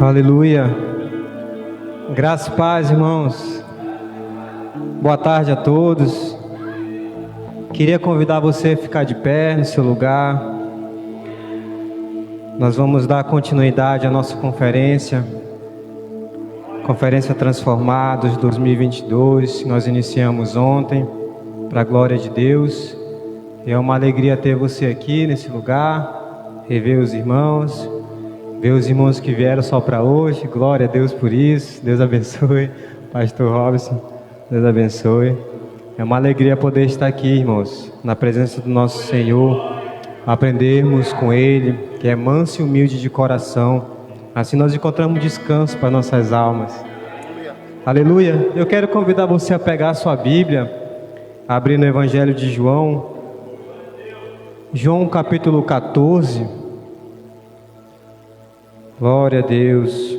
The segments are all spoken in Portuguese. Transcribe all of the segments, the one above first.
Aleluia. Graça e paz, irmãos. Boa tarde a todos. Queria convidar você a ficar de pé no seu lugar. Nós vamos dar continuidade à nossa conferência Transformados 2022, que nós iniciamos ontem, para a glória de Deus. E é uma alegria ter você aqui nesse lugar, rever os irmãos, ver os irmãos que vieram só para hoje. Glória a Deus por isso. Deus abençoe. Pastor Robson, Deus abençoe. É uma alegria poder estar aqui, irmãos, na presença do nosso Senhor, aprendermos com Ele, que é manso e humilde de coração. Assim nós encontramos descanso para nossas almas. Aleluia. Eu quero convidar você a pegar a sua Bíblia, abrir no Evangelho de João, João capítulo 14. Glória a Deus.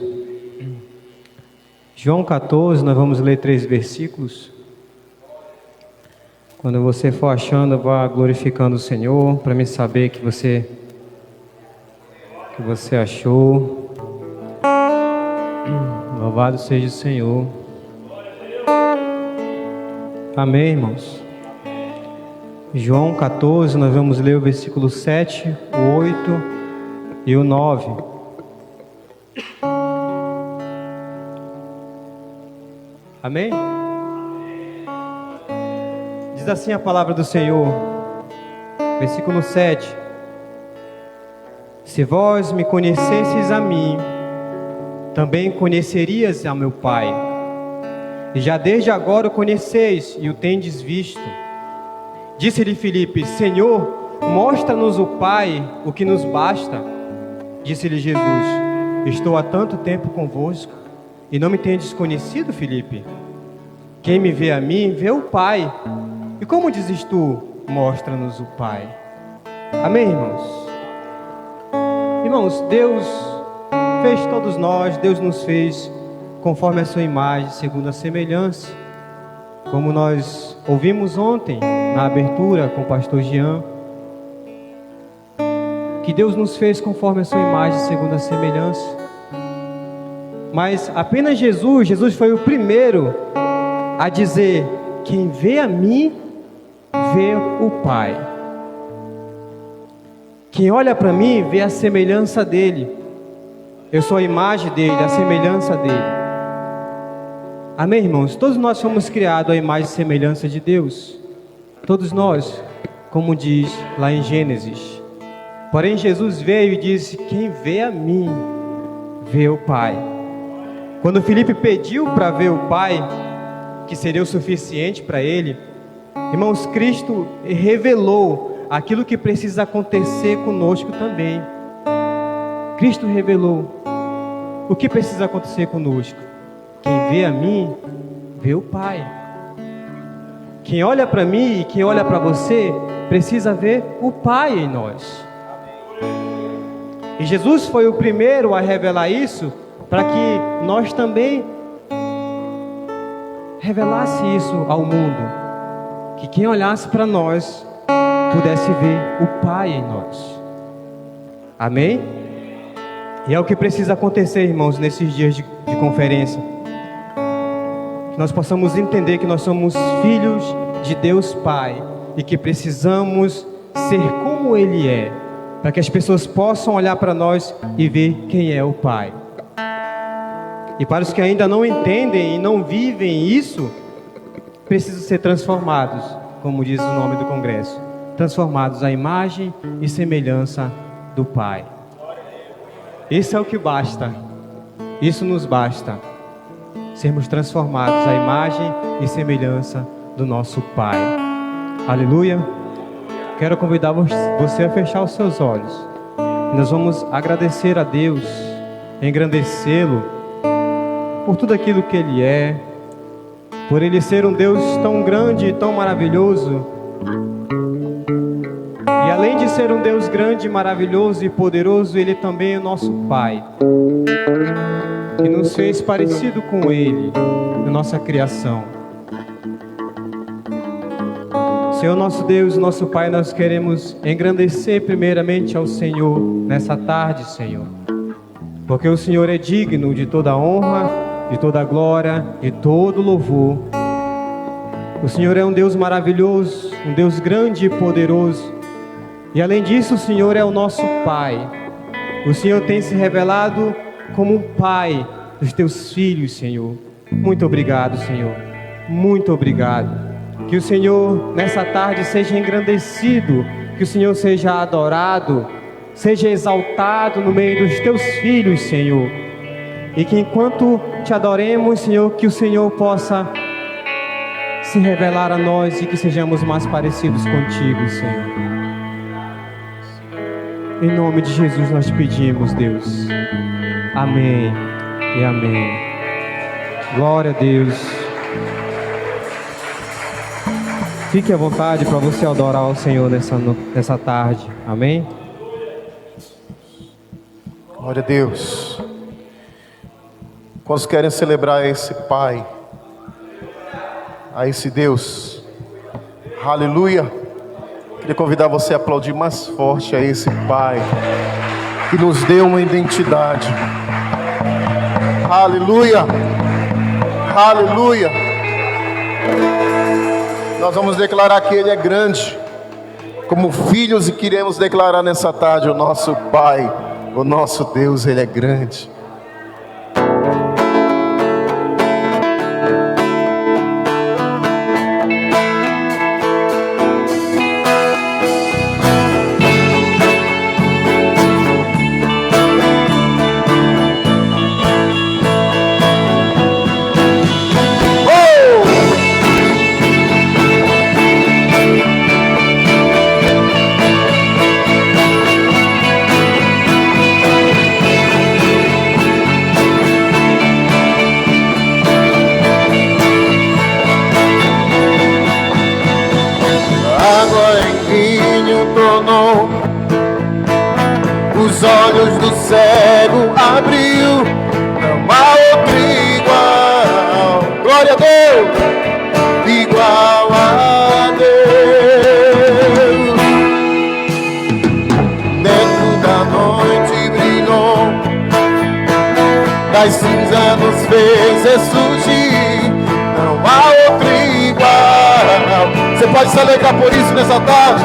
João 14, nós vamos ler 3 versículos. Quando você for achando, vá glorificando o Senhor, para me saber que você achou. Louvado seja o Senhor. Amém, irmãos. João 14, nós vamos ler o versículo 7, o 8 e o 9. Amém? Diz assim a palavra do Senhor, versículo 7. Se vós me conhecesseis a mim, também conhecerias a meu Pai. E já desde agora o conheceis e o tendes visto. Disse-lhe Filipe: Senhor, mostra-nos o Pai, o que nos basta. Disse-lhe Jesus: estou há tanto tempo convosco, e não me tendes conhecido, Filipe? Quem me vê a mim, vê o Pai. E como dizes tu, mostra-nos o Pai? Amém, irmãos? Irmãos, Deus fez todos nós, Deus nos fez conforme a sua imagem, segundo a semelhança. Como nós ouvimos ontem, na abertura com o pastor Jean, que Deus nos fez conforme a sua imagem, segundo a semelhança. Mas apenas Jesus foi o primeiro a dizer: quem vê a mim, vê o Pai. Quem olha para mim, vê a semelhança dele. Eu sou a imagem dele, a semelhança dele. Amém, irmãos? Todos nós fomos criados à imagem e semelhança de Deus. Todos nós, como diz lá em Gênesis. Porém, Jesus veio e disse: quem vê a mim, vê o Pai. Quando Filipe pediu para ver o Pai, que seria o suficiente para ele, irmãos, Cristo revelou aquilo que precisa acontecer conosco também. Cristo revelou o que precisa acontecer conosco. Quem vê a mim, vê o Pai. Quem olha para mim e quem olha para você, precisa ver o Pai em nós. E Jesus foi o primeiro a revelar isso, para que nós também revelasse isso ao mundo, que quem olhasse para nós pudesse ver o Pai em nós. Amém? E é o que precisa acontecer, irmãos, nesses dias de conferência. Que nós possamos entender que nós somos filhos de Deus Pai e que precisamos ser como Ele é, para que as pessoas possam olhar para nós e ver quem é o Pai. E para os que ainda não entendem e não vivem isso, precisam ser transformados, como diz o nome do congresso, transformados à imagem e semelhança do Pai. Isso é o que basta, isso nos basta, sermos transformados à imagem e semelhança do nosso Pai. Aleluia. Quero convidar você a fechar os seus olhos. Nós vamos agradecer a Deus, engrandecê-lo por tudo aquilo que Ele é, por Ele ser um Deus tão grande e tão maravilhoso. E além de ser um Deus grande, maravilhoso e poderoso, Ele também é nosso Pai, que nos fez parecido com Ele na nossa criação. Senhor nosso Deus, nosso Pai, nós queremos engrandecer primeiramente ao Senhor nessa tarde, Senhor. porque o Senhor é digno de toda honra, de toda glória, de todo louvor. O Senhor é um Deus maravilhoso, um Deus grande e poderoso. E além disso, o Senhor é o nosso Pai. O Senhor tem se revelado como um Pai dos teus filhos, Senhor. Muito obrigado, Senhor. Muito obrigado. Que o Senhor, nessa tarde, seja engrandecido, que o Senhor seja adorado, seja exaltado no meio dos teus filhos, Senhor. E que enquanto te adoremos, Senhor, que o Senhor possa se revelar a nós e que sejamos mais parecidos contigo, Senhor. Em nome de Jesus nós te pedimos, Deus. Amém e amém. Glória a Deus. Fique à vontade para você adorar o Senhor nessa tarde. Amém? Glória a Deus. Quantos querem celebrar a esse Pai, a esse Deus? Aleluia. Queria convidar você a aplaudir mais forte a esse Pai que nos deu uma identidade. Aleluia. Aleluia. Nós vamos declarar que Ele é grande, como filhos, e queremos declarar nessa tarde: o nosso Pai, o nosso Deus, Ele é grande. Os olhos do cego abriu, não há outro igual. Glória a Deus, igual a Deus. Dentro da noite brilhou, das cinzas nos fez ressurgir, não há outro igual. Você pode se alegrar por isso nessa tarde?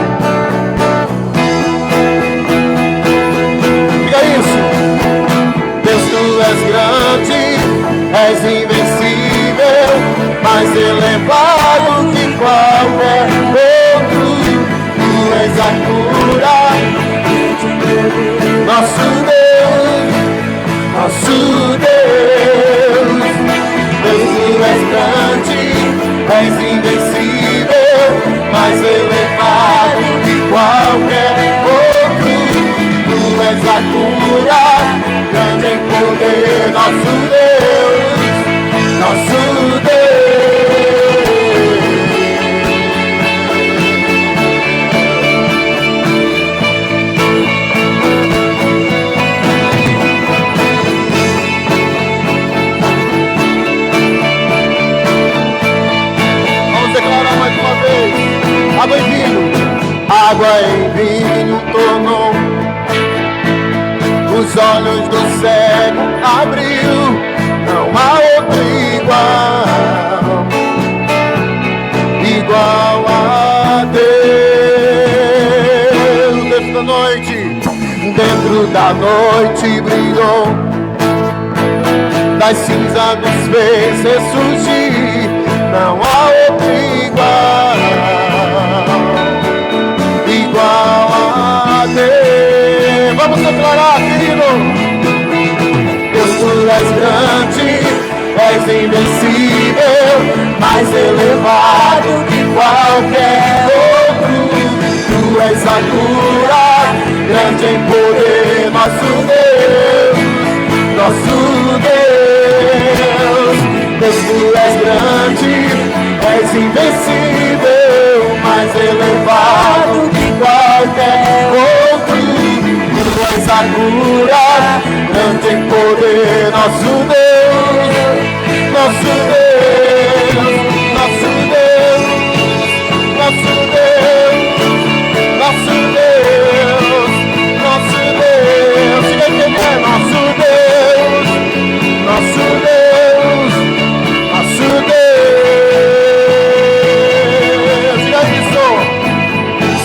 És grande, és invencível, mais elevado que qualquer outro. Tu és a cura, nosso Deus, nosso Deus. Deus, tu és grande, és invencível, mais elevado que qualquer outro. Tu és a cura, grande em poder, nosso Deus, nosso Deus. Vamos declarar mais uma vez: água em vinho, água em vinho tornou. Os olhos do cego abriu, não há outro igual a Deus. Dentro da noite brilhou, das cinzas nos fez ressurgir, não há outro igual a Deus. Vamos declarar, querido. Deus, tu és grande, és invencível, mais elevado que qualquer outro. Tu és a cura, grande em poder, nosso Deus, nosso Deus. Deus, tu és grande, és invencível, mais elevado que qualquer outro. Tu és a cura, grande em poder, nosso Deus, nosso Deus, nosso Deus, nosso Deus, nosso Deus, nosso Deus. Siga quem é nosso Deus.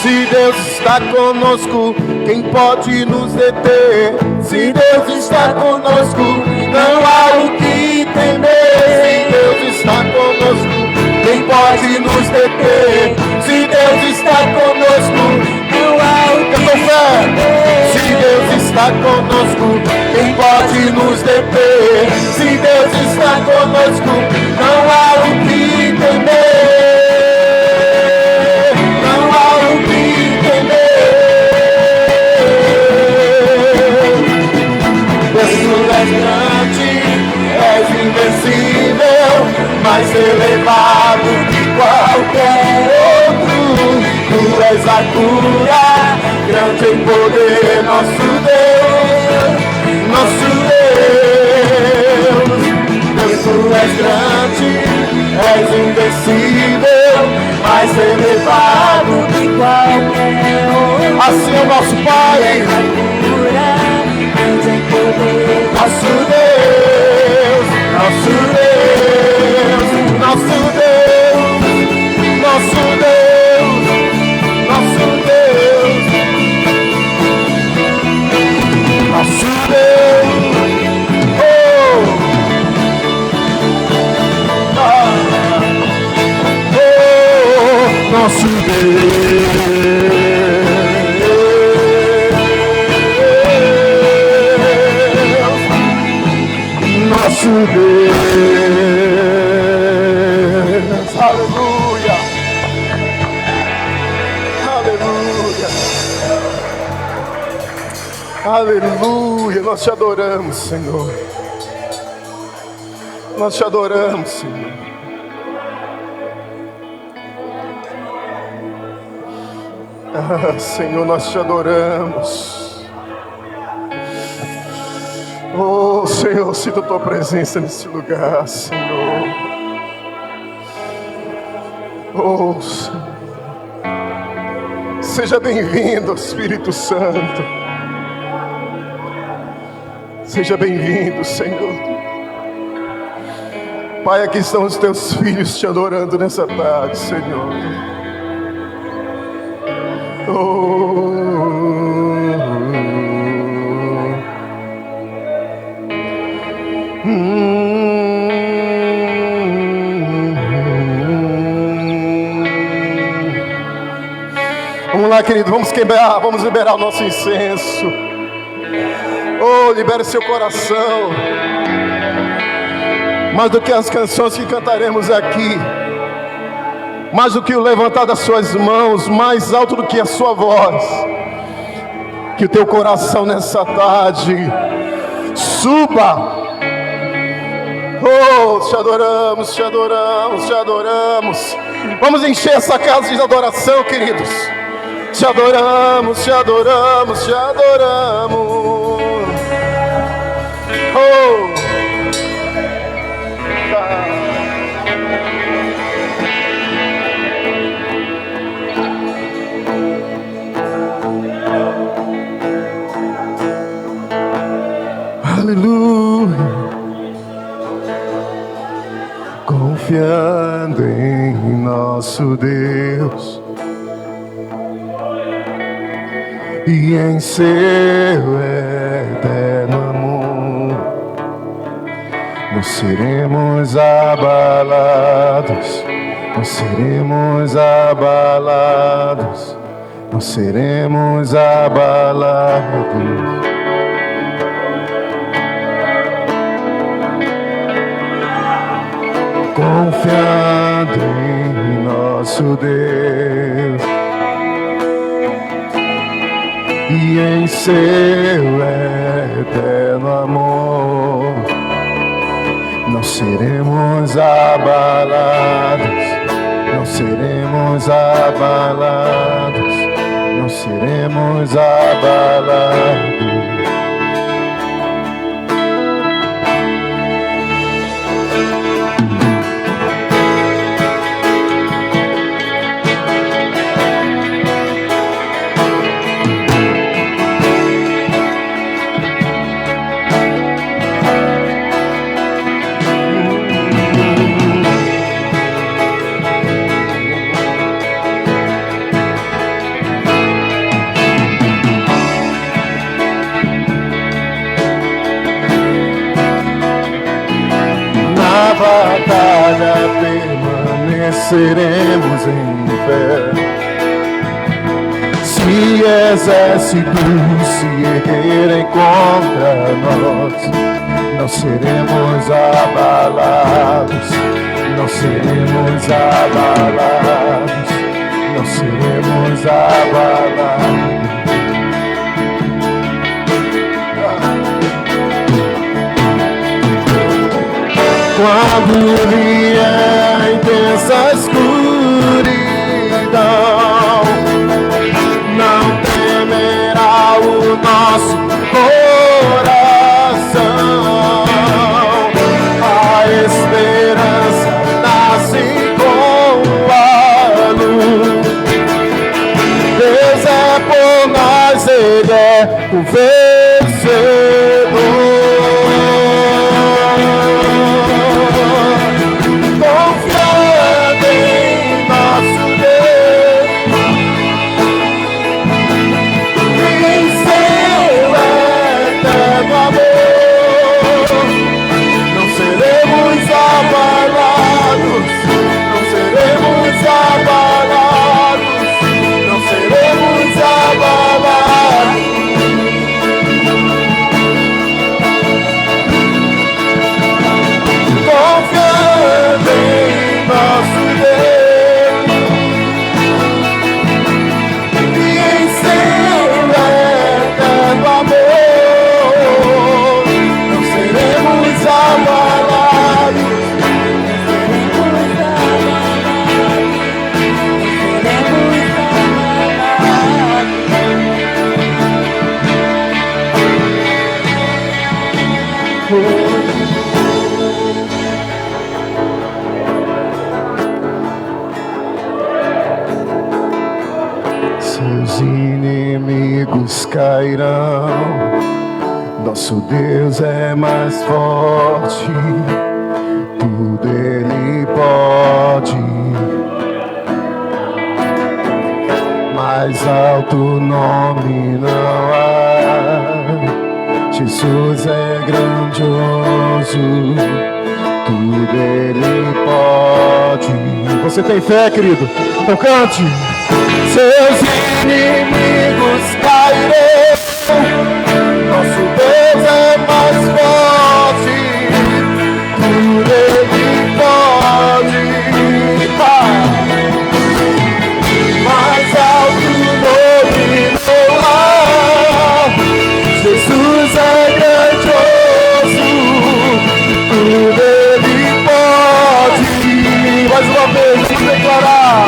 Se Deus está conosco, quem pode nos deter? Se Deus está conosco, não há o que temer. Se Deus está conosco, quem pode nos deter? Se Deus está conosco, não há o que temer. Se Deus está conosco, quem pode nos deter? Se Deus está conosco, não há o que temer. Grande, és invencível, mais elevado que qualquer outro. Tu és a cura, grande em poder, nosso Deus, nosso Deus. Deus, tu és grande, és invencível, mais elevado que qualquer outro. Assim é o nosso Pai. Nosso Deus, nosso Deus, nosso Deus, nosso Deus, nosso Deus, nosso Deus, nosso Deus. Nosso Deus, aleluia, aleluia, aleluia. Nós te adoramos, Senhor. Nós te adoramos, Senhor. Ah, Senhor, nós te adoramos. Oh, Senhor, sinto a tua presença nesse lugar, Senhor. Oh, Senhor. Seja bem-vindo, Espírito Santo. Seja bem-vindo, Senhor. Pai, aqui estão os teus filhos te adorando nessa tarde, Senhor. Oh, vamos lá, querido, vamos quebrar, vamos liberar o nosso incenso. Oh, libere seu coração. Mais do que as canções que cantaremos aqui, mais do que o levantar das suas mãos, mais alto do que a sua voz, que o teu coração nessa tarde suba. Oh, te adoramos, te adoramos, te adoramos. Vamos encher essa casa de adoração, queridos. Te adoramos, te adoramos, te adoramos. Oh, aleluia. Confiando em nosso Deus e em seu eterno amor, não seremos abalados, não seremos abalados, não seremos abalados. Confiando em nosso Deus e em seu eterno amor, não seremos abalados, não seremos abalados, não seremos abalados. venceremos em fé. Se exércitos se erguerem contra nós, não seremos abalados, não seremos abalados, não seremos abalados. Quando vier a intensa escuridão, não temerá o nosso coração. A esperança nasce com a luz. Deus é por nós, Ele é o vencedor. Confiando em nosso Deus, em seu eterno amor, não seremos abalados, não seremos abalados, não seremos abalados. Confiando em nosso Deus e em seu eterno amor, não seremos abalados, seus inimigos cairão. Nosso Deus é mais forte, tudo Ele pode. Mais alto nome não há. Jesus é grandioso, tudo Ele pode. Você tem fé, querido? Então cante. Seus inimigos cairão. Nosso Deus é mais forte, tudo Ele pode. Mais alto nome não há. Jesus é grandioso, tudo Ele pode. Mais uma vez, vamos declarar.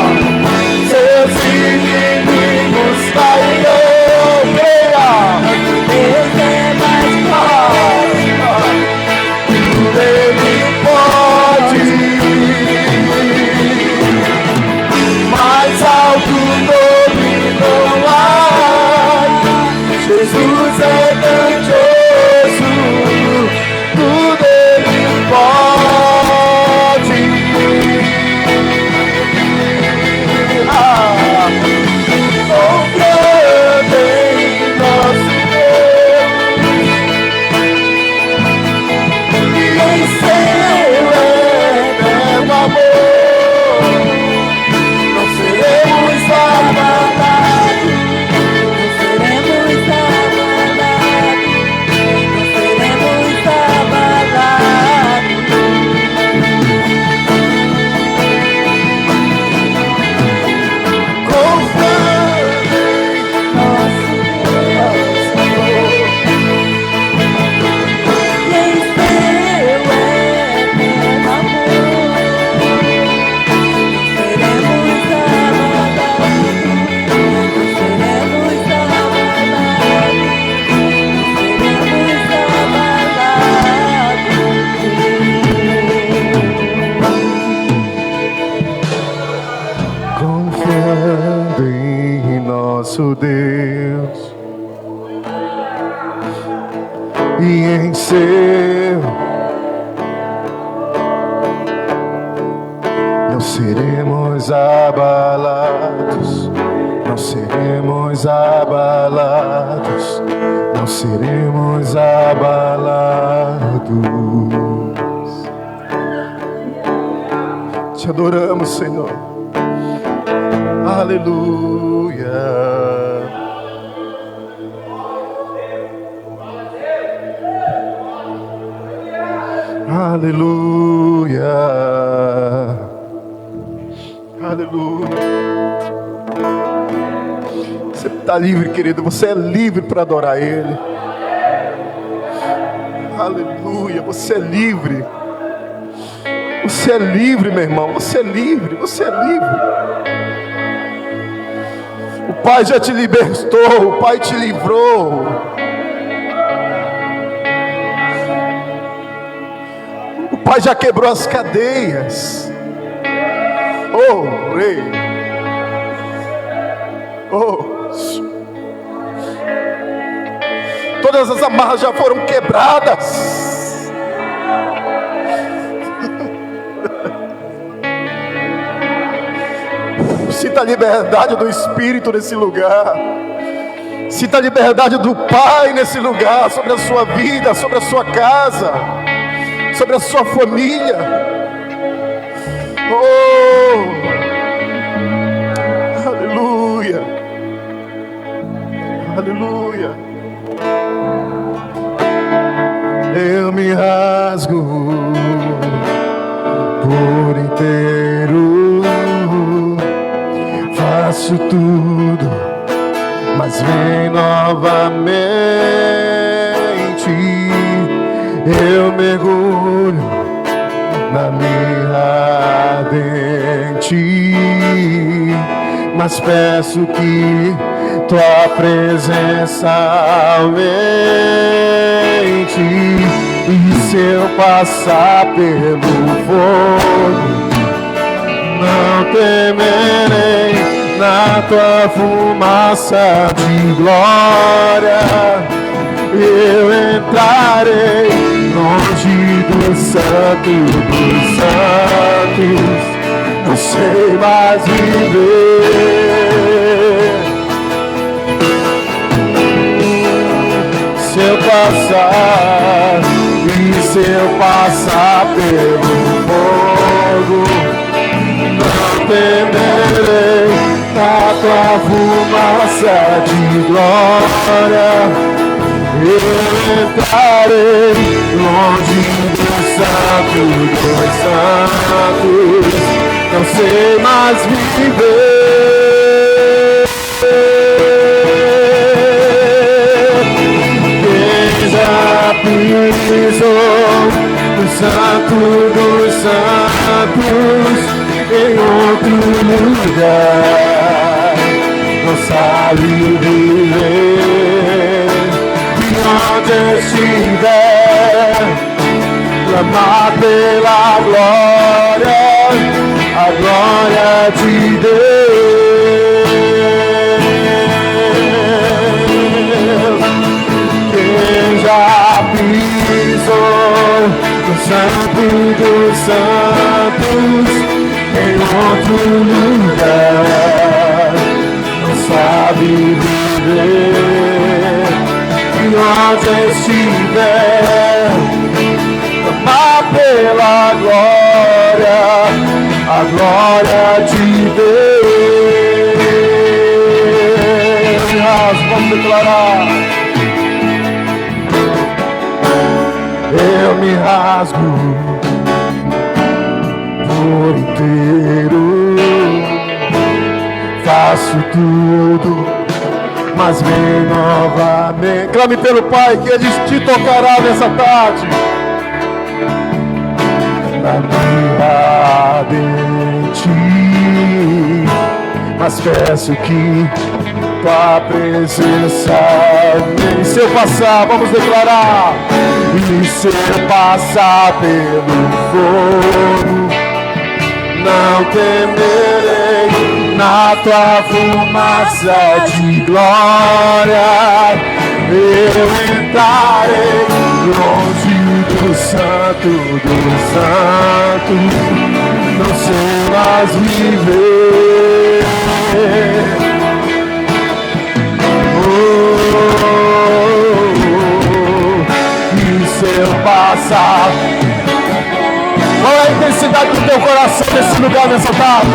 Seus inimigos cairão, creia. Deus é mais forte, tudo Ele pode. Mais alto nome não há. Jesus é grandioso, tudo Ele pode. Confiando em nosso Deus e em seu eterno amor, não seremos abalados, não seremos abalados, não seremos abalados. Confiando em nosso Deus e em seu eterno amor, não seremos abalados, não seremos abalados, não seremos abalados. Confiando em nosso Deus e em seu, não seremos abalados, não seremos abalados, não seremos abalados. te adoramos, Senhor. Aleluia. Aleluia. Aleluia. Você está livre, querido. Você é livre para adorar Ele. Aleluia. Você é livre. Você é livre, meu irmão. Você é livre. Você é livre. O Pai já te libertou. O Pai te livrou. O Pai já quebrou as cadeias. Oh, rei. Oh. Todas as amarras já foram quebradas. Sinta a liberdade do Espírito nesse lugar. Sinta a liberdade do Pai nesse lugar, sobre a sua vida, sobre a sua casa, sobre a sua família. Oh, aleluia, aleluia. Eu me rasgo por inteiro, faço tudo, mas vem novamente. Eu mergulho na minha ardente, mas peço que tua presença aumente. E se eu passar pelo fogo, não temerei, na tua fumaça de glória eu entrarei longe do santo dos santos, não sei mais viver. Se eu passar, e se eu passar pelo fogo, não temerei, na tua fumaça de glória eu entrarei longe do santo dos santos, não sei mais viver. Quem já pisou no santo dos santos em outro lugar, não sabe viver. Onde estiver, clamar pela glória, a glória de Deus. Quem já pisou no santo dos santos em outro lugar, não sabe viver. Onde estiver, clamar pela glória, a glória de Deus. Vamos declarar. Eu me rasgo por inteiro, faço tudo, mas vem novamente. Clame pelo Pai, que Ele te tocará nessa tarde. Na minha ardente, mas peço que tua presença vem. Se eu passar, vamos declarar. E se eu passar pelo fogo, não temerei, na tua fumaça de glória eu entrarei longe do santo dos santos, não sei mais viver. E se eu passar, qual é a intensidade do teu seu coração nesse lugar, nessa tarde?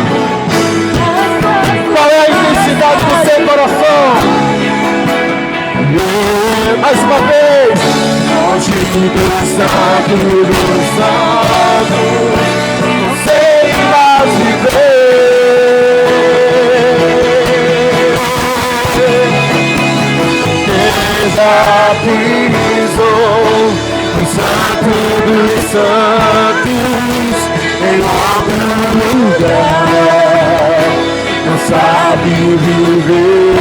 Qual é a intensidade do seu coração? Mais uma vez. Longe do santo dos santos, não sei mais viver. Já pisou no santo dos santos, em outro lugar, não sabe viver.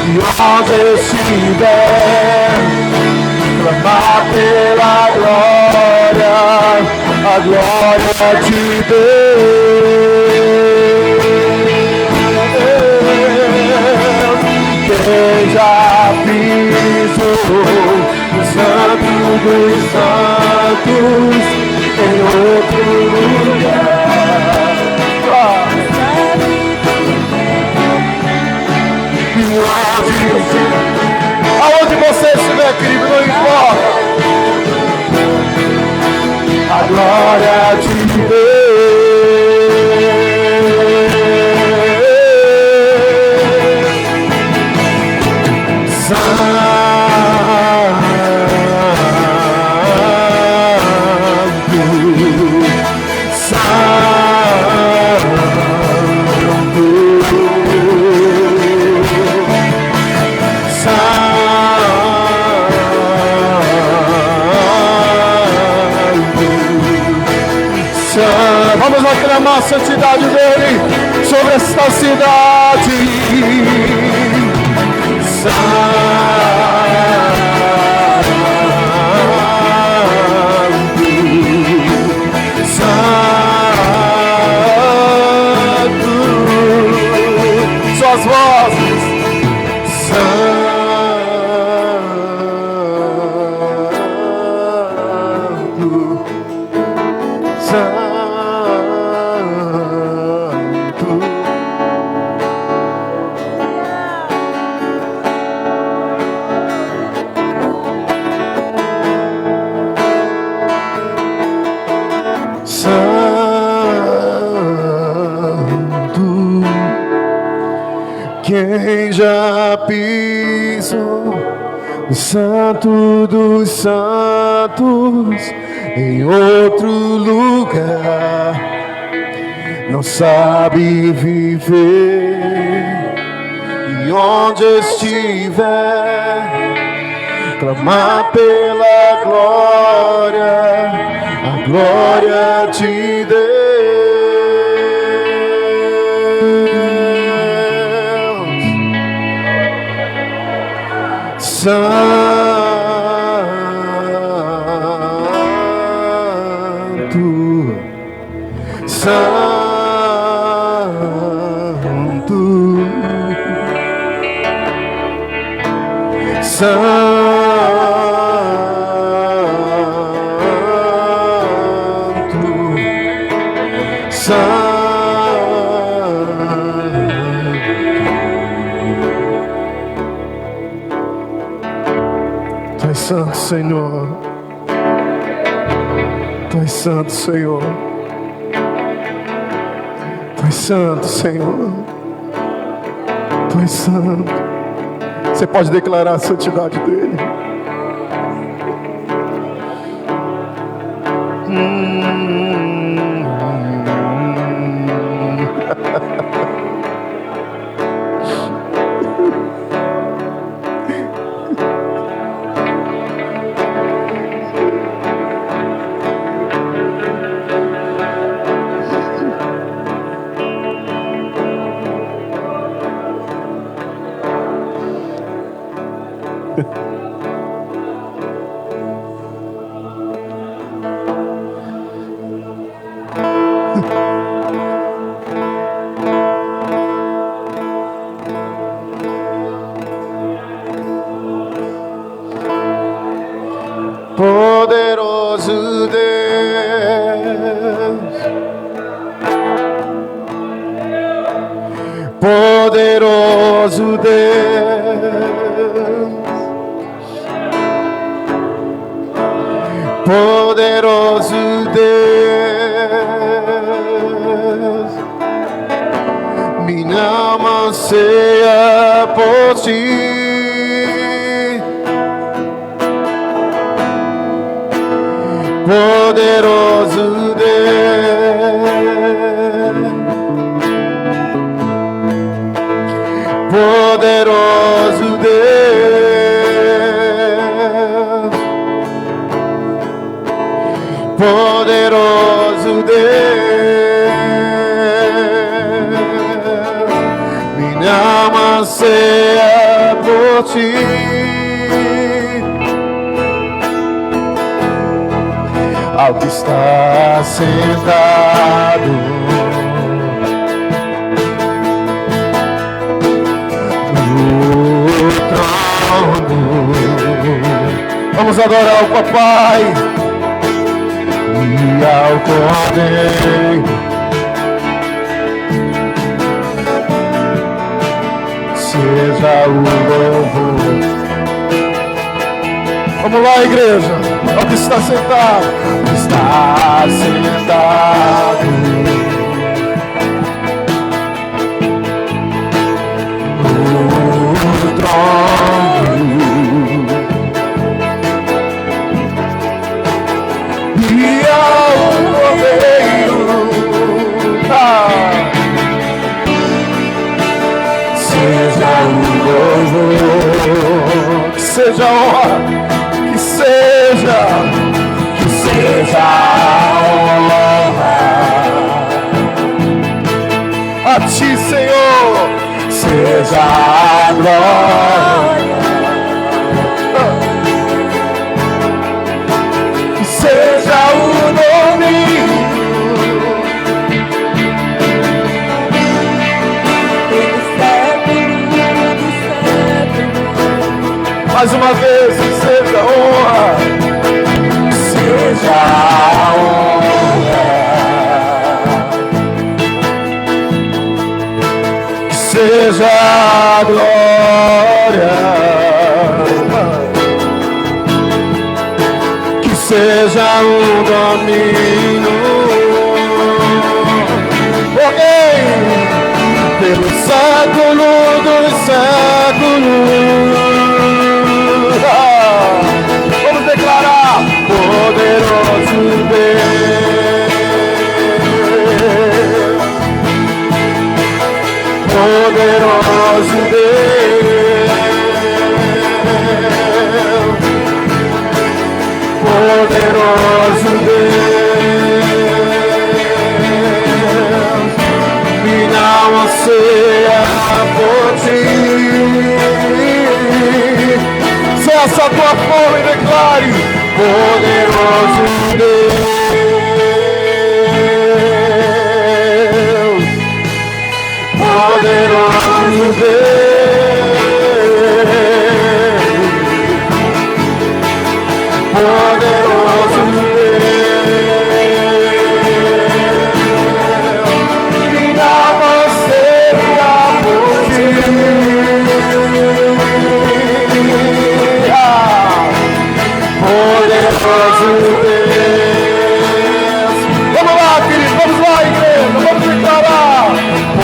E onde estiver, clamar pela glória, a glória de Deus. Quem já pisou no santo dos santos, em outro lugar, aonde você estiver, querido, não importa. A glória de Deus. Vamos aclamar a santidade dele sobre esta cidade. Suas vozes. Quem já pisou no santo dos santos, em outro lugar, não sabe viver. E onde estiver, clamar pela glória, a glória de Deus. Santo, Santo, Santo, Santo. Tu és santo, Senhor. Tu és santo, Senhor. Tu és santo, Senhor. Tu és santo. Você pode declarar a santidade dele. Poderoso Deus, poderoso Deus, poderoso Deus, anseia por ti. Poderoso Deus, poderoso Deus, poderoso Deus, minha alma anseia por ti. Ao que está sentado no trono, vamos adorar o Papai e ao Cordeiro. Seja o louvor. Vamos lá, igreja. Ao que está sentado, está sentado no trono e ao Cordeiro, seja o louvor, que seja a honra, que seja a honra a ti, Senhor, seja a glória, que seja o domínio, mais uma vez, que seja a honra. Seja a honra, seja a glória, que seja o domínio, porque pelo século dos séculos. Vamos declarar: poderoso Deus, poderoso Deus, poderoso Deus, minha alma anseia por ti. Cessa a tua fome e declare: poderoso Deus, poderoso Deus, poderoso Deus, minha alma anseia por ti. Poderoso Deus. Vamos lá, querido, vamos lá, igreja, vamos declarar: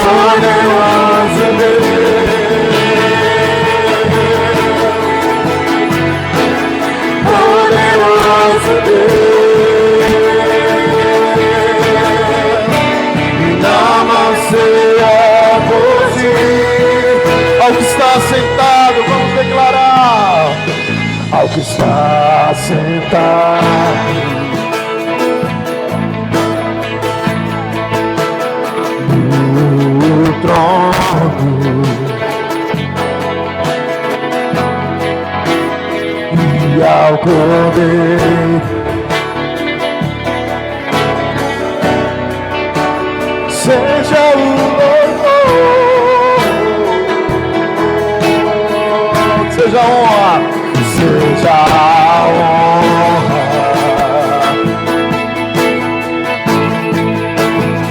poderoso Deus, poderoso Deus, minha alma anseia por ti. Ao que está sentado, vamos declarar: ao que está sentado no trono e ao Cordeiro, seja o louvor, seja a honra, seja a honra,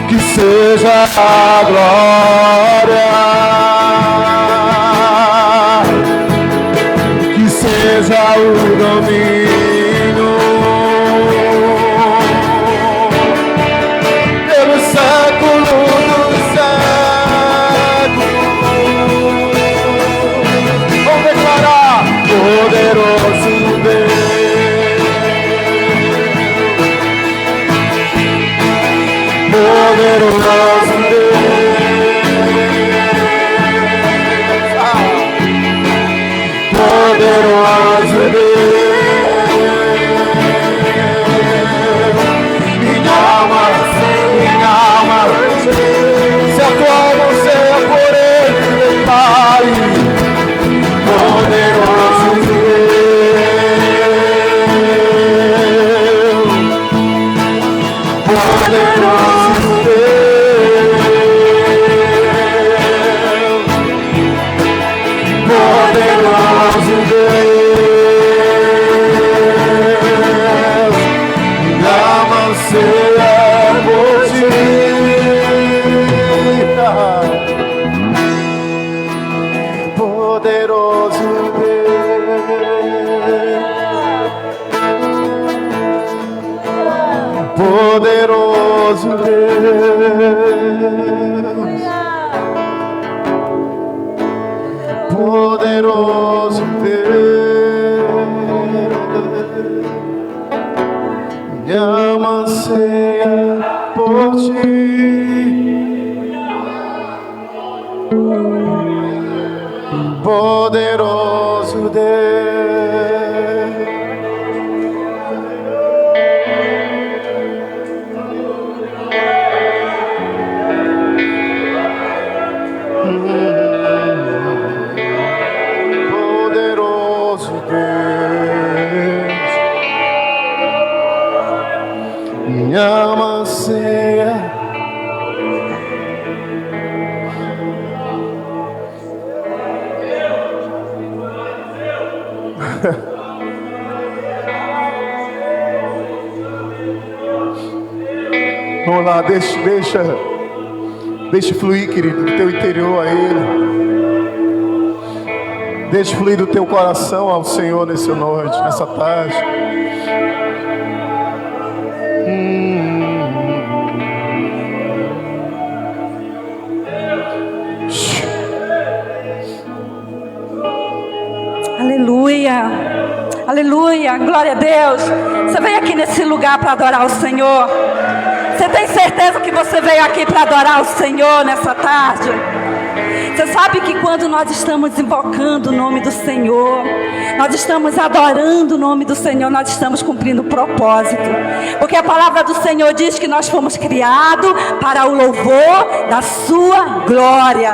que seja a glória, que seja o domínio, pelo século dos séculos. Poderoso Deus, poderoso Deus, poderoso Deus, minha alma anseia por ti. Poderoso Deus, poderoso Deus, minha alma anseia. Vamos lá, deixa fluir, querido, do teu interior a Ele. Deixa fluir do teu coração ao Senhor nessa noite, nessa tarde. Aleluia, aleluia, glória a Deus. Você veio aqui nesse lugar para adorar o Senhor? Você tem certeza que você veio aqui para adorar o Senhor nessa tarde? Você sabe que quando nós estamos invocando o nome do Senhor, nós estamos adorando o nome do Senhor, nós estamos cumprindo o propósito. Porque a palavra do Senhor diz que nós fomos criados para o louvor da sua glória.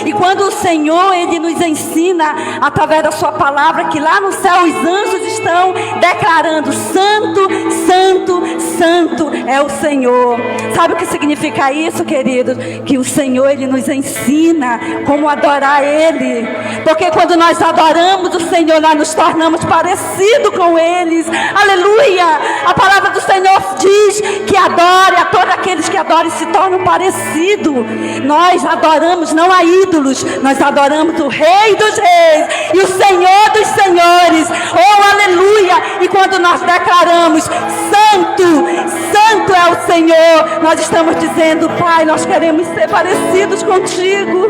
E quando o Senhor, Ele nos ensina através da sua palavra, que lá no céu os anjos estão declarando: Santo, Santo, Santo é o Senhor. Sabe o que significa isso, querido? Que o Senhor, Ele nos ensina como adorar Ele. Porque quando nós adoramos o Senhor, nós nos tornamos parecidos com eles. Aleluia! A palavra do Senhor diz que adore, a todos aqueles que adoram se tornam parecidos. Nós adoramos não a ídolos, nós adoramos o Rei dos Reis e o Senhor dos Senhores. Oh, aleluia! E quando nós declaramos Santo, Santo é o Senhor, nós estamos dizendo: Pai, nós queremos ser parecidos contigo.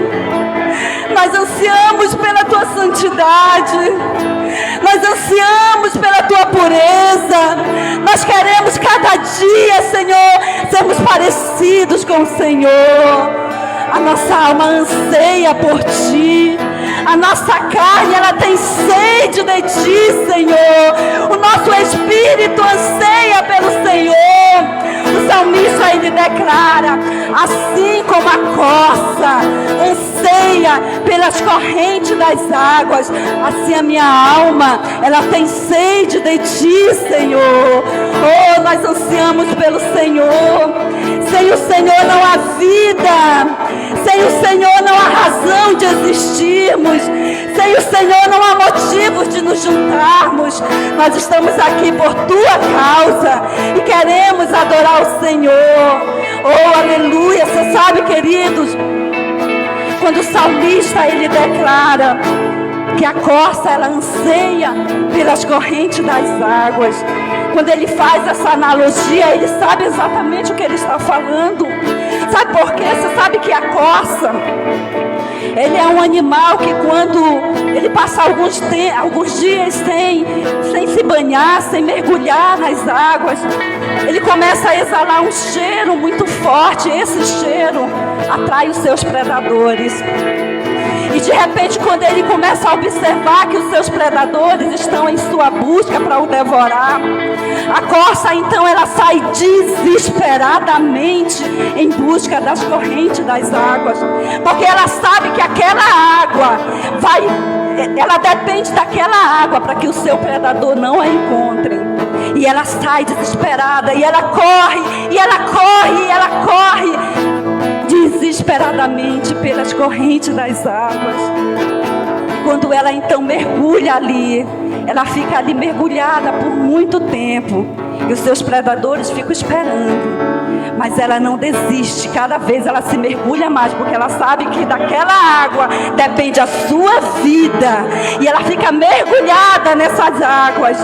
Nós ansiamos pela tua santidade, nós ansiamos pela tua pureza, nós queremos cada dia, Senhor, sermos parecidos com o Senhor. A nossa alma anseia por ti, a nossa carne, ela tem sede de ti, Senhor. O nosso espírito anseia pelo Senhor. O salmista, ele declara: assim como a corça anseia pelas correntes das águas, assim a minha alma, ela tem sede de ti, Senhor. Oh, nós ansiamos pelo Senhor. Sem o Senhor não há vida, sem o Senhor não há razão de existirmos, sem o Senhor não há motivos de nos juntarmos. Nós estamos aqui por tua causa e queremos adorar o Senhor. Oh, aleluia. Você sabe, queridos, quando o salmista, ele declara que a corça, ela anseia pelas correntes das águas, quando ele faz essa analogia, ele sabe exatamente o que ele está falando. Sabe por quê? Você sabe que a corça, ele é um animal que quando ele passa alguns dias sem se banhar, sem mergulhar nas águas, ele começa a exalar um cheiro muito forte. Esse cheiro atrai os seus predadores. E de repente, quando ele começa a observar que os seus predadores estão em sua busca para o devorar, a corça então ela sai desesperadamente em busca das correntes das águas, porque ela sabe que aquela água ela depende daquela água para que o seu predador não a encontre. E ela sai desesperada, e ela corre, e ela corre, e ela corre desesperadamente pelas correntes das águas. E quando ela então mergulha ali, ela fica ali mergulhada por muito tempo, e os seus predadores ficam esperando. mas ela não desiste. Cada vez ela se mergulha mais, porque ela sabe que daquela água depende a sua vida, e ela fica mergulhada nessas águas.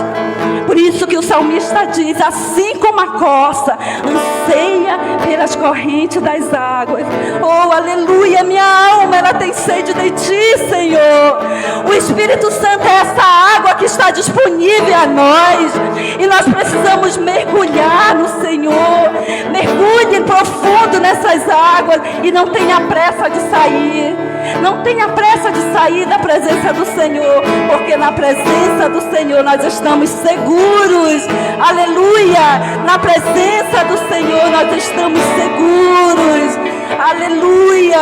Por isso que o salmista diz: assim como a corça anseia pelas correntes das águas. Oh, aleluia, minha alma, ela tem sede de ti, Senhor. O Espírito Santo é essa água que está disponível a nós, e nós precisamos mergulhar no Senhor. Mergulhe profundo nessas águas e não tenha pressa de sair. Não tenha pressa de sair da presença do Senhor, porque na presença do Senhor nós estamos seguros. Aleluia! Na presença do Senhor nós estamos seguros. Aleluia!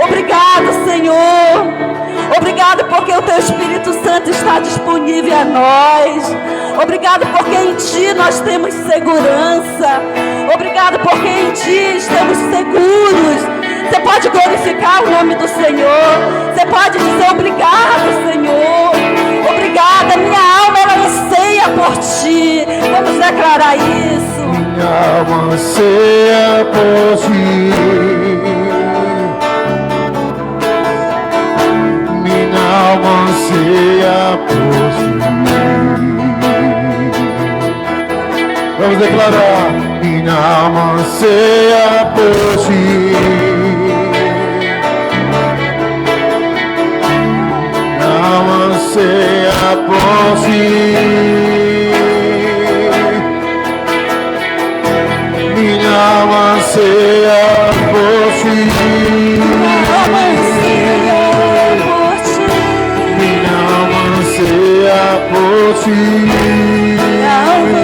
Obrigado, Senhor. Obrigado porque o Teu Espírito Santo está disponível a nós. Obrigado porque em Ti nós temos segurança. Obrigado porque em Ti estamos seguros. Você pode glorificar o nome do Senhor. Você pode dizer obrigado, Senhor. Obrigada, minha alma ela anseia por Ti. Vamos declarar isso. Minha alma anseia por Ti. Minha alma anseia por Ti. Vamos declarar. Minha alma anseia por Ti. Minha alma anseia por Ti. Minha alma anseia por Ti. Minha alma anseia por Ti. Minha alma anseia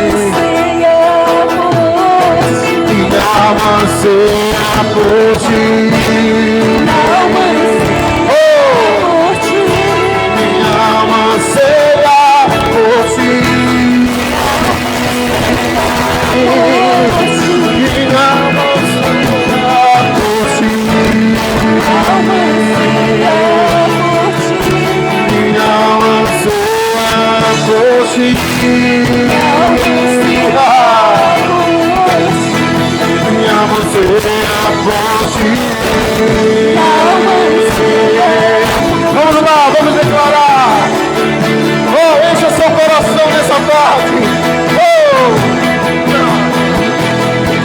por Ti. Minha alma anseia por Ti. Minha alma anseia por Ti. Minha alma anseia por Ti. Minha alma vamos lá, vamos declarar. Oh, encha seu coração nessa tarde. Oh,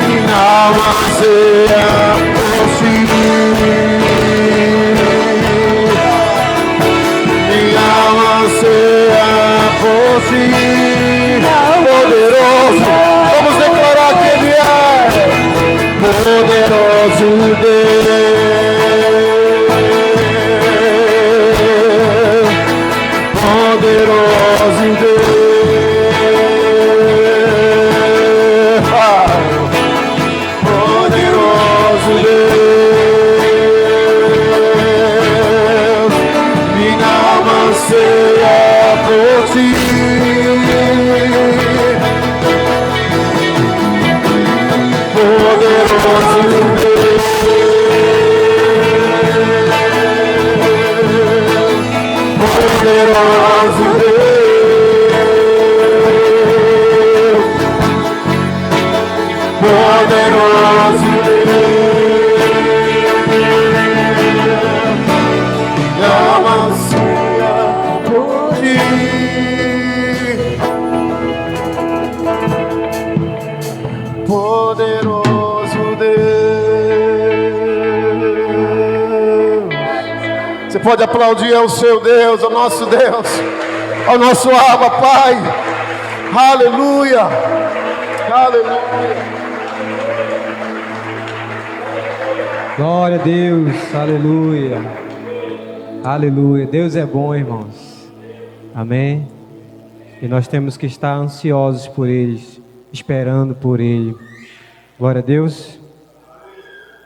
minha alma anseia por Ti. Minha alma anseia por Ti. Poderoso, vamos declarar que Ele é poderoso Deus. Poderoso Deus, poderoso Deus, minha alma anseia por Ti. Poderoso Deus, poderoso Deus. Poderoso Deus, minha alma anseia por Ti. Poderoso Deus. Você pode aplaudir ao seu Deus, ao nosso Deus, ao nosso Abba, Pai. Aleluia, aleluia. Glória a Deus, aleluia, aleluia. Deus é bom, irmãos, amém. E nós temos que estar ansiosos por eles, esperando por Ele. Glória a Deus.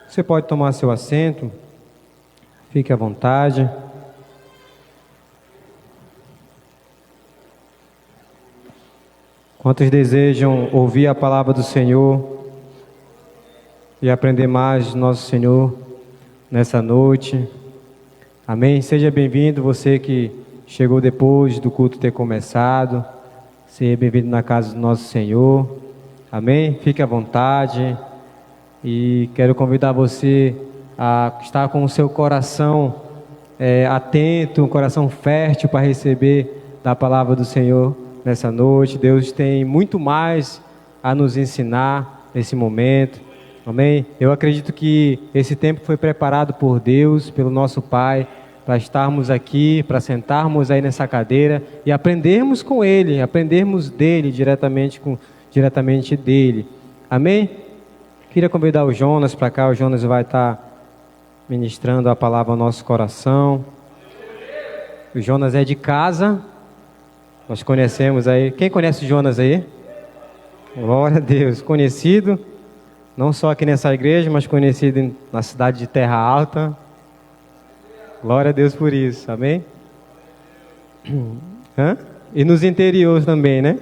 Você pode tomar seu assento, fique à vontade. Quantos desejam ouvir a palavra do Senhor e aprender mais do nosso Senhor nessa noite? Amém? Seja bem-vindo, você que chegou depois do culto ter começado. Seja bem-vindo na casa do nosso Senhor. Amém? Fique à vontade. e quero convidar você a estar com o seu coração atento, um coração fértil para receber da palavra do Senhor nessa noite. Deus tem muito mais a nos ensinar nesse momento, amém? Eu acredito que esse tempo foi preparado por Deus, pelo nosso Pai, para estarmos aqui, para sentarmos aí nessa cadeira e aprendermos com Ele, aprendermos dele, diretamente dele, amém? Queria convidar o Jonas para cá. O Jonas vai estar ministrando a palavra ao nosso coração. O Jonas é de casa, nós conhecemos aí. Quem conhece o Jonas aí? Glória a Deus, conhecido, não só aqui nessa igreja, mas conhecido na cidade de Terra Alta. Glória a Deus por isso, amém? E nos interiores também, né?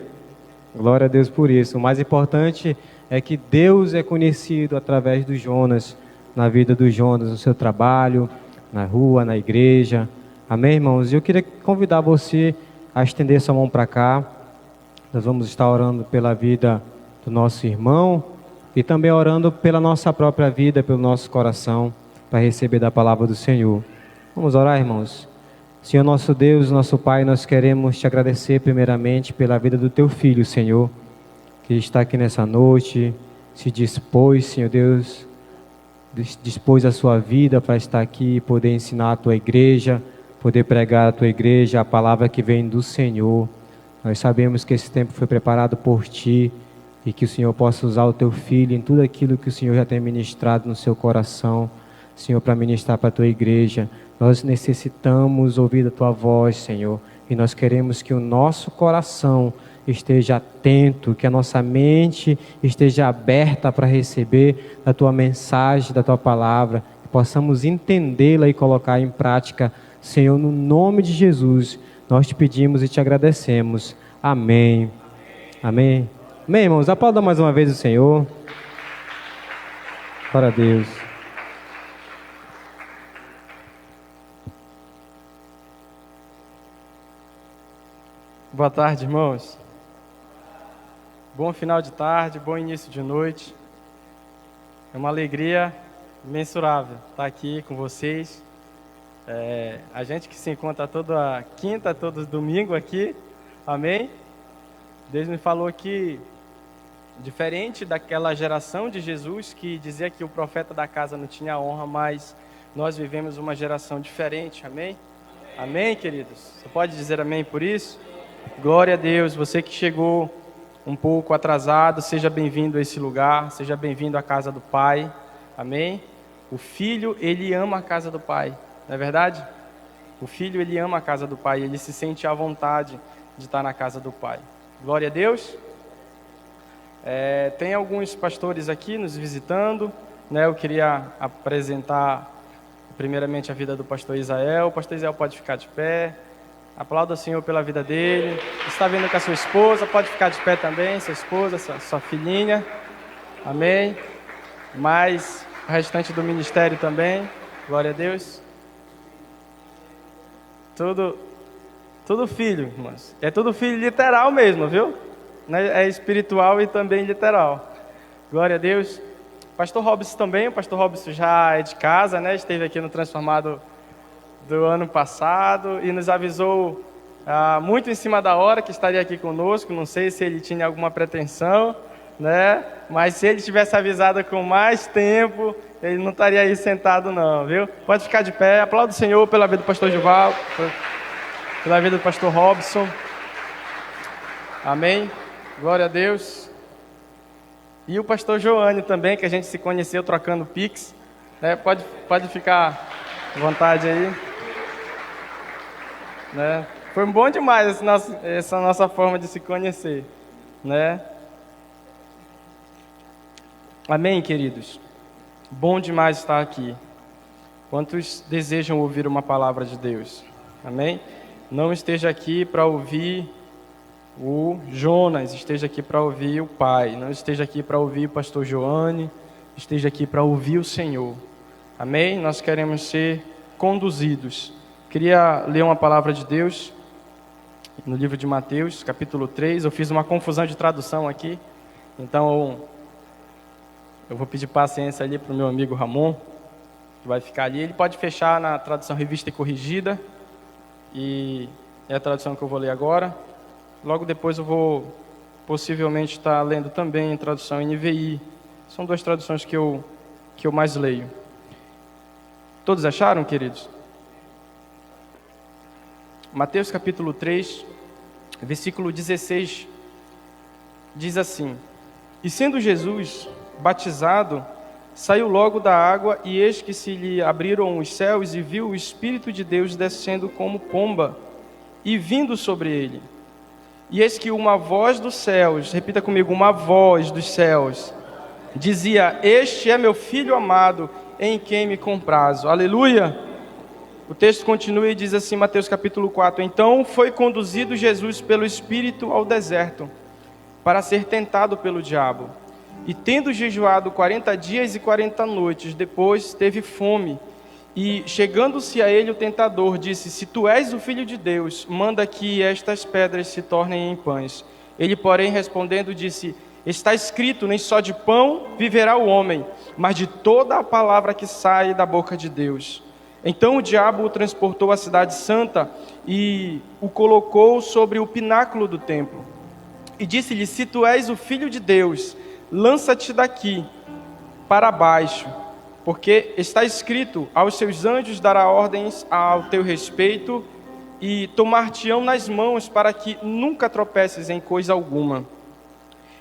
Glória a Deus por isso. O mais importante é que Deus é conhecido através do Jonas, na vida do Jonas, no seu trabalho, na rua, na igreja. Amém, irmãos? E eu queria convidar você a estender sua mão para cá. Nós vamos estar orando pela vida do nosso irmão e também orando pela nossa própria vida, pelo nosso coração, para receber da palavra do Senhor. Vamos orar, irmãos? Senhor nosso Deus, nosso Pai, nós queremos te agradecer primeiramente pela vida do teu filho, Senhor, que está aqui nessa noite, se dispôs, Senhor Deus, dispôs a sua vida para estar aqui e poder ensinar a tua igreja, poder pregar a tua igreja, a palavra que vem do Senhor. Nós sabemos que esse tempo foi preparado por ti e que o Senhor possa usar o teu filho em tudo aquilo que o Senhor já tem ministrado no seu coração, Senhor, para ministrar para a tua igreja. Nós necessitamos ouvir a tua voz, Senhor, e nós queremos que o nosso coração esteja atento, que a nossa mente esteja aberta para receber a tua mensagem, da tua palavra, que possamos entendê-la e colocar em prática, Senhor, no nome de Jesus, nós te pedimos e te agradecemos. Amém. Amém. Amém, irmãos. Aplauda mais uma vez o Senhor. Glória a Deus. Boa tarde, irmãos. Bom final de tarde, bom início de noite. É uma alegria imensurável estar aqui com vocês. A gente que se encontra toda quinta, todo domingo aqui, amém? Deus me falou que, diferente daquela geração de Jesus que dizia que o profeta da casa não tinha honra, mas nós vivemos uma geração diferente, amém? Amém, queridos? Você pode dizer amém por isso? Glória a Deus. Você que chegou um pouco atrasado, seja bem-vindo a esse lugar, seja bem-vindo à casa do Pai, amém? O filho, ele ama a casa do Pai, não é verdade? O filho, ele ama a casa do Pai, ele se sente à vontade de estar na casa do Pai. Glória a Deus. Tem alguns pastores aqui nos visitando, né? Eu queria apresentar primeiramente a vida do pastor Isael. O pastor Isael pode ficar de pé. Aplauda o Senhor pela vida dele. Está vindo com a sua esposa, pode ficar de pé também, sua esposa, sua filhinha. Amém. Mais o restante do ministério também. Glória a Deus. Tudo filho, irmãos. É tudo filho literal mesmo, viu? É espiritual e também literal. Glória a Deus. Pastor Robson também. O pastor Robson já é de casa, né? Esteve aqui no Transformado do ano passado e nos avisou muito em cima da hora que estaria aqui conosco. Não sei se ele tinha alguma pretensão, né? Mas se ele tivesse avisado com mais tempo, ele não estaria aí sentado não, viu? Pode ficar de pé. Aplauda o Senhor pela vida do pastor Juval, pela vida do pastor Robson. Amém. Glória a Deus. E o pastor Joane também, que a gente se conheceu trocando Pix, né? Pode ficar à vontade aí. Né? Foi bom demais essa nossa forma de se conhecer, né? Amém, queridos? Bom demais estar aqui. Quantos desejam ouvir uma palavra de Deus? Amém? Não esteja aqui para ouvir o Jonas, esteja aqui para ouvir o Pai. Não esteja aqui para ouvir o pastor Joane, esteja aqui para ouvir o Senhor. Amém? Nós queremos ser conduzidos. Queria ler uma palavra de Deus no livro de Mateus, capítulo 3. Eu fiz uma confusão de tradução aqui, então Eu vou pedir paciência ali para o meu amigo Ramon, que vai ficar ali. Ele pode fechar na tradução Revista e Corrigida, e é a tradução que eu vou ler agora. Logo depois eu vou possivelmente estar lendo também em tradução NVI. São duas traduções que eu mais leio. Todos acharam, queridos? Mateus capítulo 3, versículo 16, diz assim: E sendo Jesus batizado, saiu logo da água, e eis que se lhe abriram os céus, e viu o Espírito de Deus descendo como pomba, e vindo sobre ele. E eis que uma voz dos céus, repita comigo, uma voz dos céus, dizia: Este é meu Filho amado, em quem me comprazo. Aleluia! O texto continua e diz assim, Mateus capítulo 4: Então foi conduzido Jesus pelo Espírito ao deserto, para ser tentado pelo diabo. E tendo jejuado 40 dias e 40 noites, depois teve fome. E chegando-se a ele o tentador, disse: Se tu és o Filho de Deus, manda que estas pedras se tornem em pães. Ele, porém, respondendo, disse: Está escrito, nem só de pão viverá o homem, mas de toda a palavra que sai da boca de Deus. Então o diabo o transportou à cidade santa e o colocou sobre o pináculo do templo. E disse-lhe: Se tu és o Filho de Deus, lança-te daqui para baixo, porque está escrito: aos seus anjos dará ordens ao teu respeito, e tomar-te-ão nas mãos, para que nunca tropeces em coisa alguma.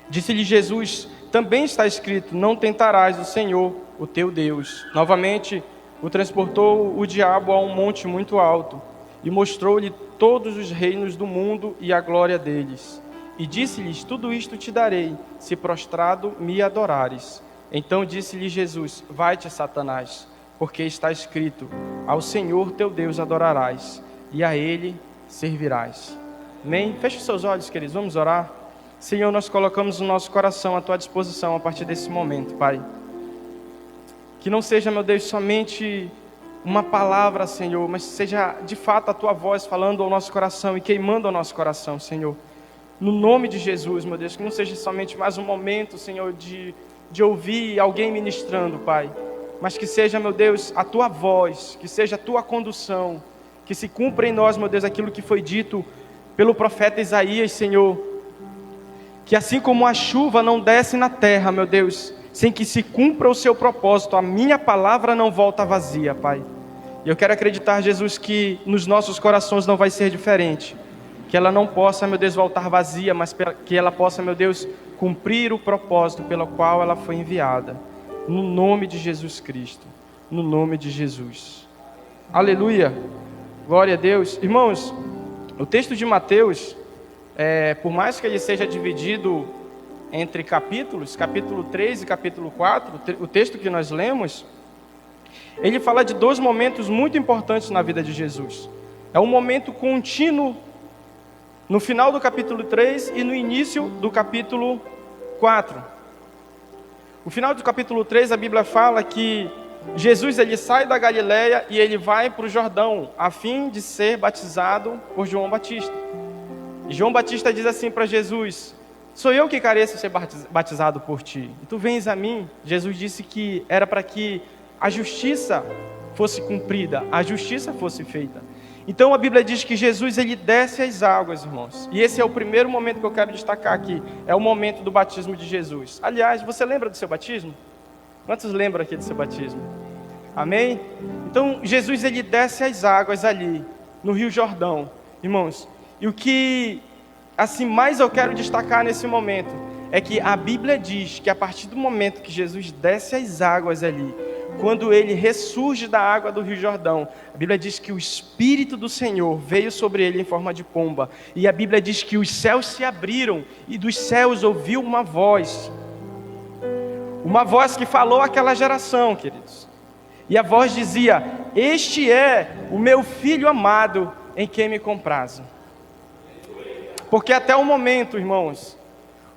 Disse-lhe Jesus: também está escrito: não tentarás o Senhor, o teu Deus. Novamente o transportou o diabo a um monte muito alto, e mostrou-lhe todos os reinos do mundo e a glória deles. E disse-lhes: tudo isto te darei, se prostrado me adorares. Então disse-lhe Jesus: vai-te, Satanás, porque está escrito: ao Senhor teu Deus adorarás, e a Ele servirás. Amém? Feche os seus olhos, queridos, vamos orar. Senhor, nós colocamos o nosso coração à tua disposição a partir desse momento, Pai. Que não seja, meu Deus, somente uma palavra, Senhor, mas seja de fato a tua voz falando ao nosso coração e queimando ao nosso coração, Senhor. No nome de Jesus, meu Deus, que não seja somente mais um momento, Senhor, de ouvir alguém ministrando, Pai, mas que seja, meu Deus, a tua voz, que seja a tua condução, que se cumpra em nós, meu Deus, aquilo que foi dito pelo profeta Isaías, Senhor, que assim como a chuva não desce na terra, meu Deus, sem que se cumpra o seu propósito, a minha palavra não volta vazia, Pai. E eu quero acreditar, Jesus, que nos nossos corações não vai ser diferente, que ela não possa, meu Deus, voltar vazia, mas que ela possa, meu Deus, cumprir o propósito pelo qual ela foi enviada, no nome de Jesus Cristo, no nome de Jesus. Aleluia, glória a Deus. Irmãos, o texto de Mateus, por mais que ele seja dividido entre capítulos, capítulo 3 e capítulo 4, o texto que nós lemos, ele fala de dois momentos muito importantes na vida de Jesus. É um momento contínuo no final do capítulo 3 e no início do capítulo 4. No final do capítulo 3, a Bíblia fala que Jesus ele sai da Galileia e ele vai para o Jordão, a fim de ser batizado por João Batista. E João Batista diz assim para Jesus: sou eu que careço ser batizado por ti, e tu vens a mim. Jesus disse que era para que a justiça fosse cumprida, a justiça fosse feita. Então a Bíblia diz que Jesus ele desce as águas, irmãos. E esse é o primeiro momento que eu quero destacar aqui. É o momento do batismo de Jesus. Aliás, você lembra do seu batismo? Quantos lembram aqui do seu batismo? Amém? Então Jesus ele desce as águas ali, no Rio Jordão, irmãos. E o que assim mais eu quero destacar nesse momento é que a Bíblia diz que a partir do momento que Jesus desce as águas ali, quando ele ressurge da água do Rio Jordão, a Bíblia diz que o Espírito do Senhor veio sobre ele em forma de pomba. E a Bíblia diz que os céus se abriram e dos céus ouviu uma voz que falou àquela geração, queridos. E a voz dizia: este é o meu Filho amado em quem me comprazo. Porque até o momento, irmãos,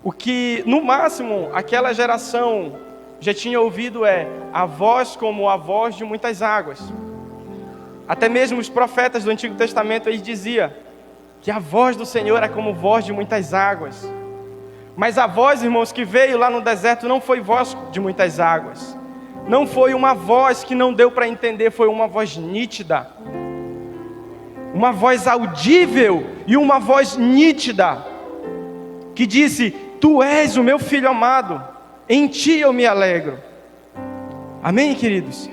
o que no máximo aquela geração já tinha ouvido é a voz como a voz de muitas águas. Até mesmo os profetas do Antigo Testamento eles diziam que a voz do Senhor era como voz de muitas águas. Mas a voz, irmãos, que veio lá no deserto não foi voz de muitas águas. Não foi uma voz que não deu para entender, foi uma voz nítida. Uma voz audível e uma voz nítida, que disse: Tu és o meu filho amado, em ti eu me alegro. Amém, queridos?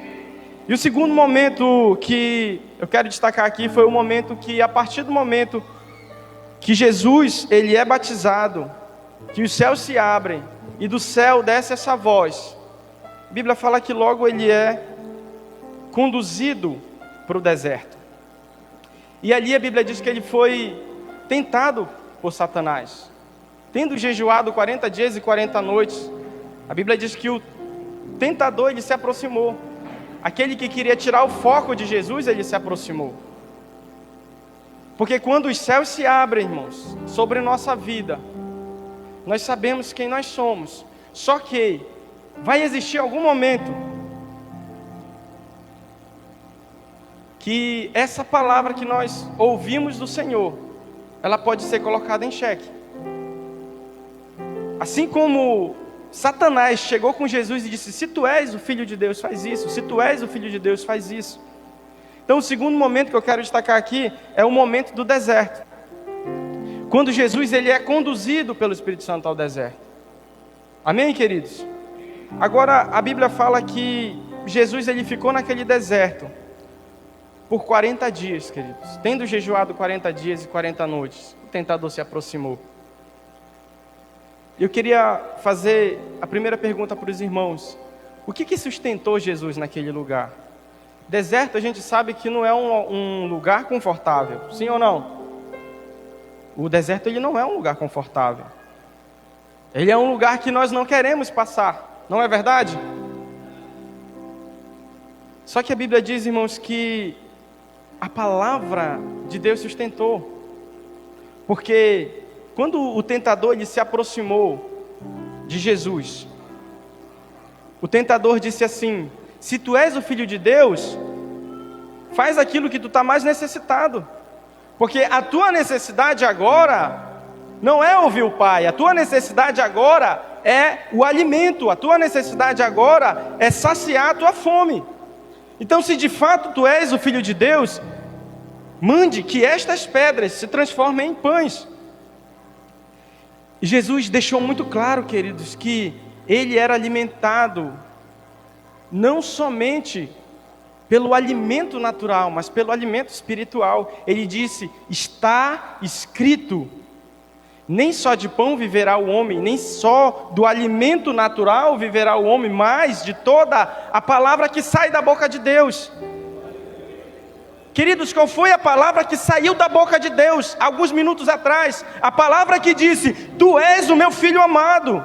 E o segundo momento que eu quero destacar aqui foi o momento que, a partir do momento que Jesus ele é batizado, que os céus se abrem e do céu desce essa voz. A Bíblia fala que logo ele é conduzido para o deserto. E ali a Bíblia diz que ele foi tentado por Satanás. Tendo jejuado 40 dias e 40 noites, a Bíblia diz que o tentador ele se aproximou. Aquele que queria tirar o foco de Jesus, ele se aproximou. Porque quando os céus se abrem, irmãos, sobre nossa vida, nós sabemos quem nós somos. Só que vai existir algum momento que essa palavra que nós ouvimos do Senhor, ela pode ser colocada em xeque. Assim como Satanás chegou com Jesus e disse: se tu és o Filho de Deus, faz isso. Se tu és o Filho de Deus, faz isso. Então o segundo momento que eu quero destacar aqui é o momento do deserto. Quando Jesus ele é conduzido pelo Espírito Santo ao deserto. Amém, queridos? Agora a Bíblia fala que Jesus ele ficou naquele deserto por 40 dias, queridos. Tendo jejuado 40 dias e 40 noites, o tentador se aproximou. Eu queria fazer a primeira pergunta para os irmãos: o que sustentou Jesus naquele lugar? Deserto, a gente sabe que não é um lugar confortável, sim ou não? O deserto ele não é um lugar confortável. Ele é um lugar que nós não queremos passar, não é verdade? Só que a Bíblia diz, irmãos, que a palavra de Deus sustentou. Porque quando o tentador ele se aproximou de Jesus, o tentador disse assim: se tu és o Filho de Deus, faz aquilo que tu está mais necessitado. Porque a tua necessidade agora não é ouvir o Pai, a tua necessidade agora é o alimento, a tua necessidade agora é saciar a tua fome. Então, se de fato tu és o Filho de Deus, mande que estas pedras se transformem em pães. Jesus deixou muito claro, queridos, que ele era alimentado não somente pelo alimento natural, mas pelo alimento espiritual. Ele disse: está escrito, nem só de pão viverá o homem, nem só do alimento natural viverá o homem, mas de toda a palavra que sai da boca de Deus. Queridos, qual foi a palavra que saiu da boca de Deus alguns minutos atrás? A palavra que disse: tu és o meu filho amado,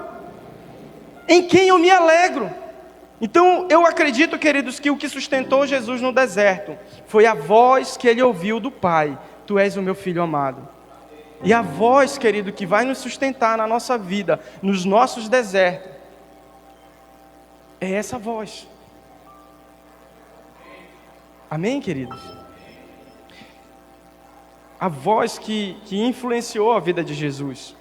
em quem eu me alegro. Então eu acredito, queridos, que o que sustentou Jesus no deserto foi a voz que ele ouviu do Pai: tu és o meu filho amado. E a voz, querido, que vai nos sustentar na nossa vida, nos nossos desertos, é essa voz. Amém, queridos? A voz que influenciou a vida de Jesus.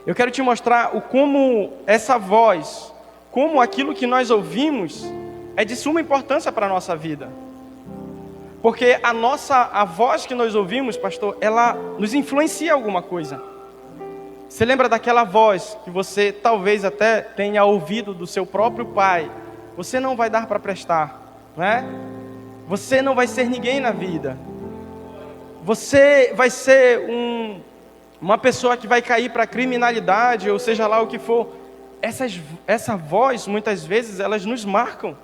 Eu quero te mostrar como essa voz, como aquilo que nós ouvimos, é de suma importância para a nossa vida. Porque a voz que nós ouvimos, pastor, ela nos influencia alguma coisa. Você lembra daquela voz que você talvez até tenha ouvido do seu próprio pai? Você não vai dar para prestar, não é? Você não vai ser ninguém na vida. Você vai ser uma pessoa que vai cair para a criminalidade, ou seja lá o que for. Essa voz, muitas vezes, elas nos marcam.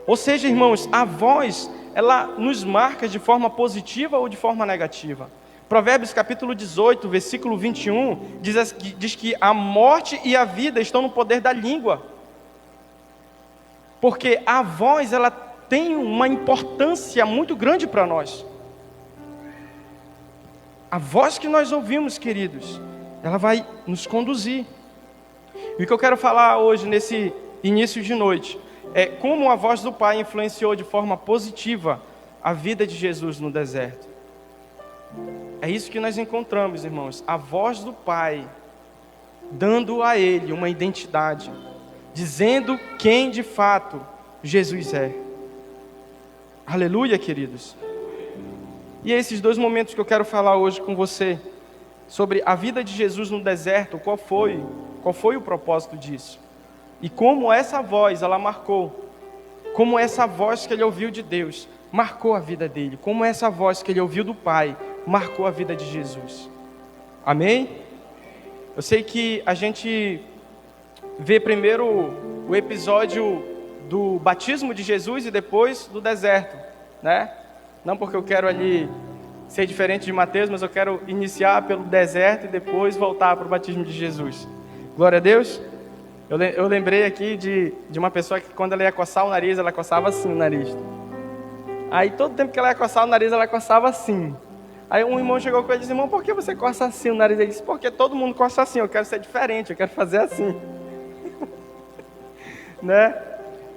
Ou seja, irmãos, a voz, ela nos marca de forma positiva ou de forma negativa. Provérbios capítulo 18, versículo 21, diz que a morte e a vida estão no poder da língua. Porque a voz, ela tem uma importância muito grande para nós. A voz que nós ouvimos, queridos, ela vai nos conduzir. E o que eu quero falar hoje, nesse início de noite, é como a voz do Pai influenciou de forma positiva a vida de Jesus no deserto. É isso que nós encontramos, irmãos. A voz do Pai, dando a Ele uma identidade, dizendo quem de fato Jesus é. Aleluia, queridos. E esses dois momentos que eu quero falar hoje com você, sobre a vida de Jesus no deserto, qual foi o propósito disso? E como essa voz, ela marcou, como essa voz que ele ouviu de Deus, marcou a vida dele, como essa voz que ele ouviu do Pai, marcou a vida de Jesus. Amém? Eu sei que a gente vê primeiro o episódio do batismo de Jesus e depois do deserto, né? Não porque eu quero ali ser diferente de Mateus, mas eu quero iniciar pelo deserto e depois voltar para o batismo de Jesus. Glória a Deus. Eu lembrei aqui de uma pessoa que quando ela ia coçar o nariz, ela coçava assim o nariz. Aí todo tempo que ela ia coçar o nariz, ela coçava assim. Aí um irmão chegou com ele e disse: irmão, por que você coça assim o nariz? Ele disse: porque todo mundo coça assim, eu quero ser diferente, eu quero fazer assim. Né?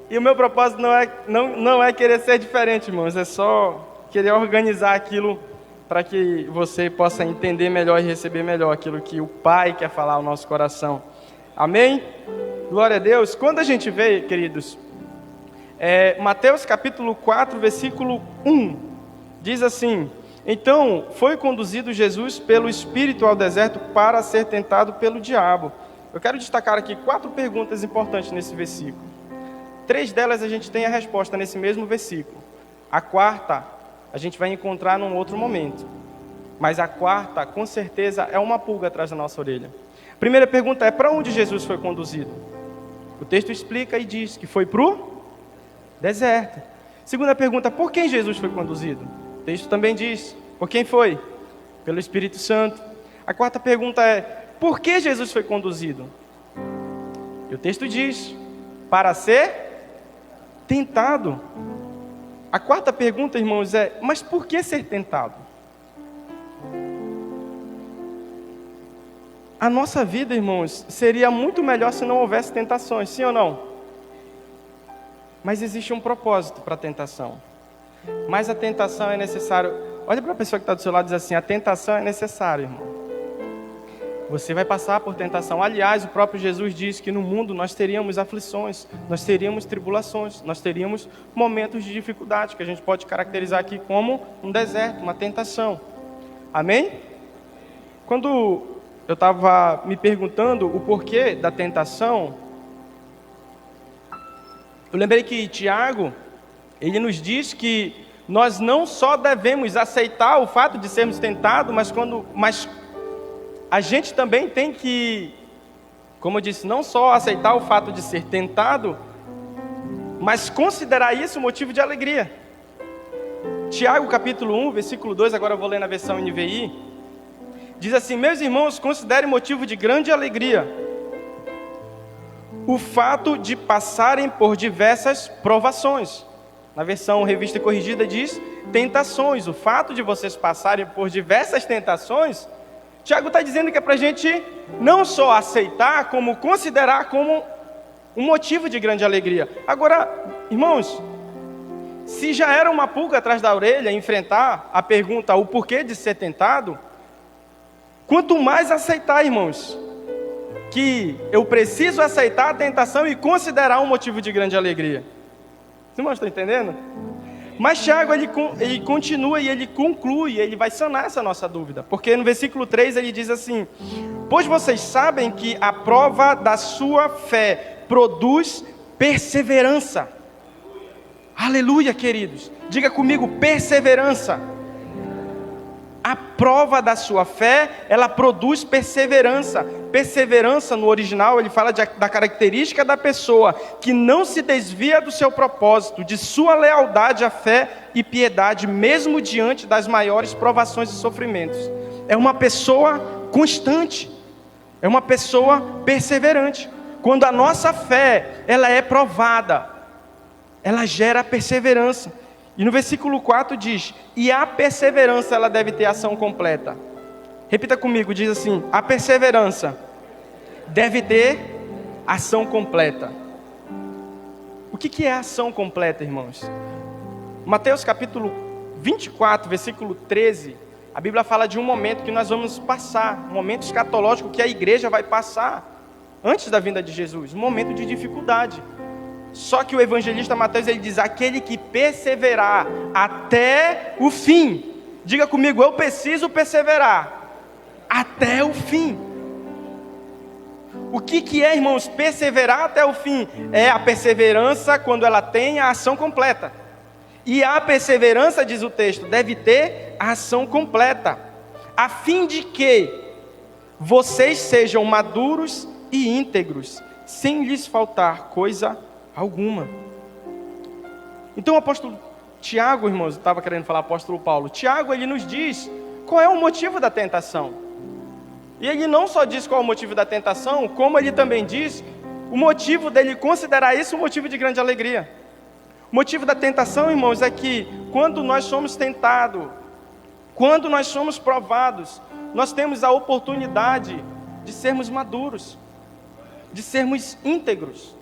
E o meu propósito não é querer ser diferente, irmãos, é só querer organizar aquilo para que você possa entender melhor e receber melhor aquilo que o Pai quer falar ao nosso coração. Amém? Glória a Deus. Quando a gente vê, queridos, Mateus capítulo 4, versículo 1, diz assim: então foi conduzido Jesus pelo Espírito ao deserto para ser tentado pelo diabo. Eu quero destacar aqui 4 perguntas importantes nesse versículo. 3 delas a gente tem a resposta nesse mesmo versículo. A 4ª a gente vai encontrar num outro momento. Mas a 4ª, com certeza, é uma pulga atrás da nossa orelha. Primeira pergunta é: para onde Jesus foi conduzido? O texto explica e diz que foi para o deserto. Segunda pergunta: por quem Jesus foi conduzido? O texto também diz: por quem foi? Pelo Espírito Santo. A 4ª pergunta é: por que Jesus foi conduzido? E o texto diz: para ser tentado. A 4ª pergunta, irmãos, é: mas por que ser tentado? A nossa vida, irmãos, seria muito melhor se não houvesse tentações, sim ou não? Mas existe um propósito para a tentação. Mas a tentação é necessária. Olha para a pessoa que está do seu lado e diz assim: a tentação é necessária, irmão. Você vai passar por tentação. Aliás, o próprio Jesus disse que no mundo nós teríamos aflições, nós teríamos tribulações, nós teríamos momentos de dificuldade, que a gente pode caracterizar aqui como um deserto, uma tentação. Amém? Quando eu estava me perguntando o porquê da tentação, eu lembrei que Tiago, ele nos diz que nós não só devemos aceitar o fato de sermos tentados, mas a gente também tem que, como eu disse, não só aceitar o fato de ser tentado, mas considerar isso motivo de alegria. Tiago capítulo 1, versículo 2, agora eu vou ler na versão NVI, diz assim: meus irmãos, considerem motivo de grande alegria o fato de passarem por diversas provações. Na versão revista e corrigida diz tentações. O fato de vocês passarem por diversas tentações, Tiago está dizendo que é para a gente não só aceitar, como considerar como um motivo de grande alegria. Agora, irmãos, se já era uma pulga atrás da orelha enfrentar a pergunta, o porquê de ser tentado, quanto mais aceitar, irmãos, que eu preciso aceitar a tentação e considerar um motivo de grande alegria. Os irmãos estão entendendo? Mas Tiago, ele continua e ele conclui, ele vai sanar essa nossa dúvida. Porque no versículo 3 ele diz assim: pois vocês sabem que a prova da sua fé produz perseverança. Aleluia, queridos. Diga comigo: perseverança. A prova da sua fé, ela produz perseverança. Perseverança, no original, ele fala da característica da pessoa que não se desvia do seu propósito, de sua lealdade à fé e piedade, mesmo diante das maiores provações e sofrimentos. É uma pessoa constante, é uma pessoa perseverante. Quando a nossa fé, ela é provada, ela gera perseverança. E no versículo 4 diz: e a perseverança, ela deve ter ação completa. Repita comigo, diz assim: a perseverança deve ter ação completa. O que é ação completa, irmãos? Mateus capítulo 24, versículo 13, A Bíblia fala de um momento que nós vamos passar, um momento escatológico que a igreja vai passar antes da vinda de Jesus, um momento de dificuldade. Só que o evangelista Mateus, ele diz: aquele que perseverar até o fim. Diga comigo, eu preciso perseverar até o fim. O que é, irmãos, perseverar até o fim? É a perseverança quando ela tem a ação completa. E a perseverança, diz o texto, deve ter a ação completa, a fim de que vocês sejam maduros e íntegros, sem lhes faltar coisa alguma. Então o apóstolo Tiago, irmãos, eu estava querendo falar apóstolo Paulo, Tiago, ele nos diz qual é o motivo da tentação. E ele não só diz qual é o motivo da tentação, como ele também diz o motivo dele considerar isso um motivo de grande alegria. O motivo da tentação, irmãos, é que quando nós somos tentados, quando nós somos provados, nós temos a oportunidade de sermos maduros, de sermos íntegros.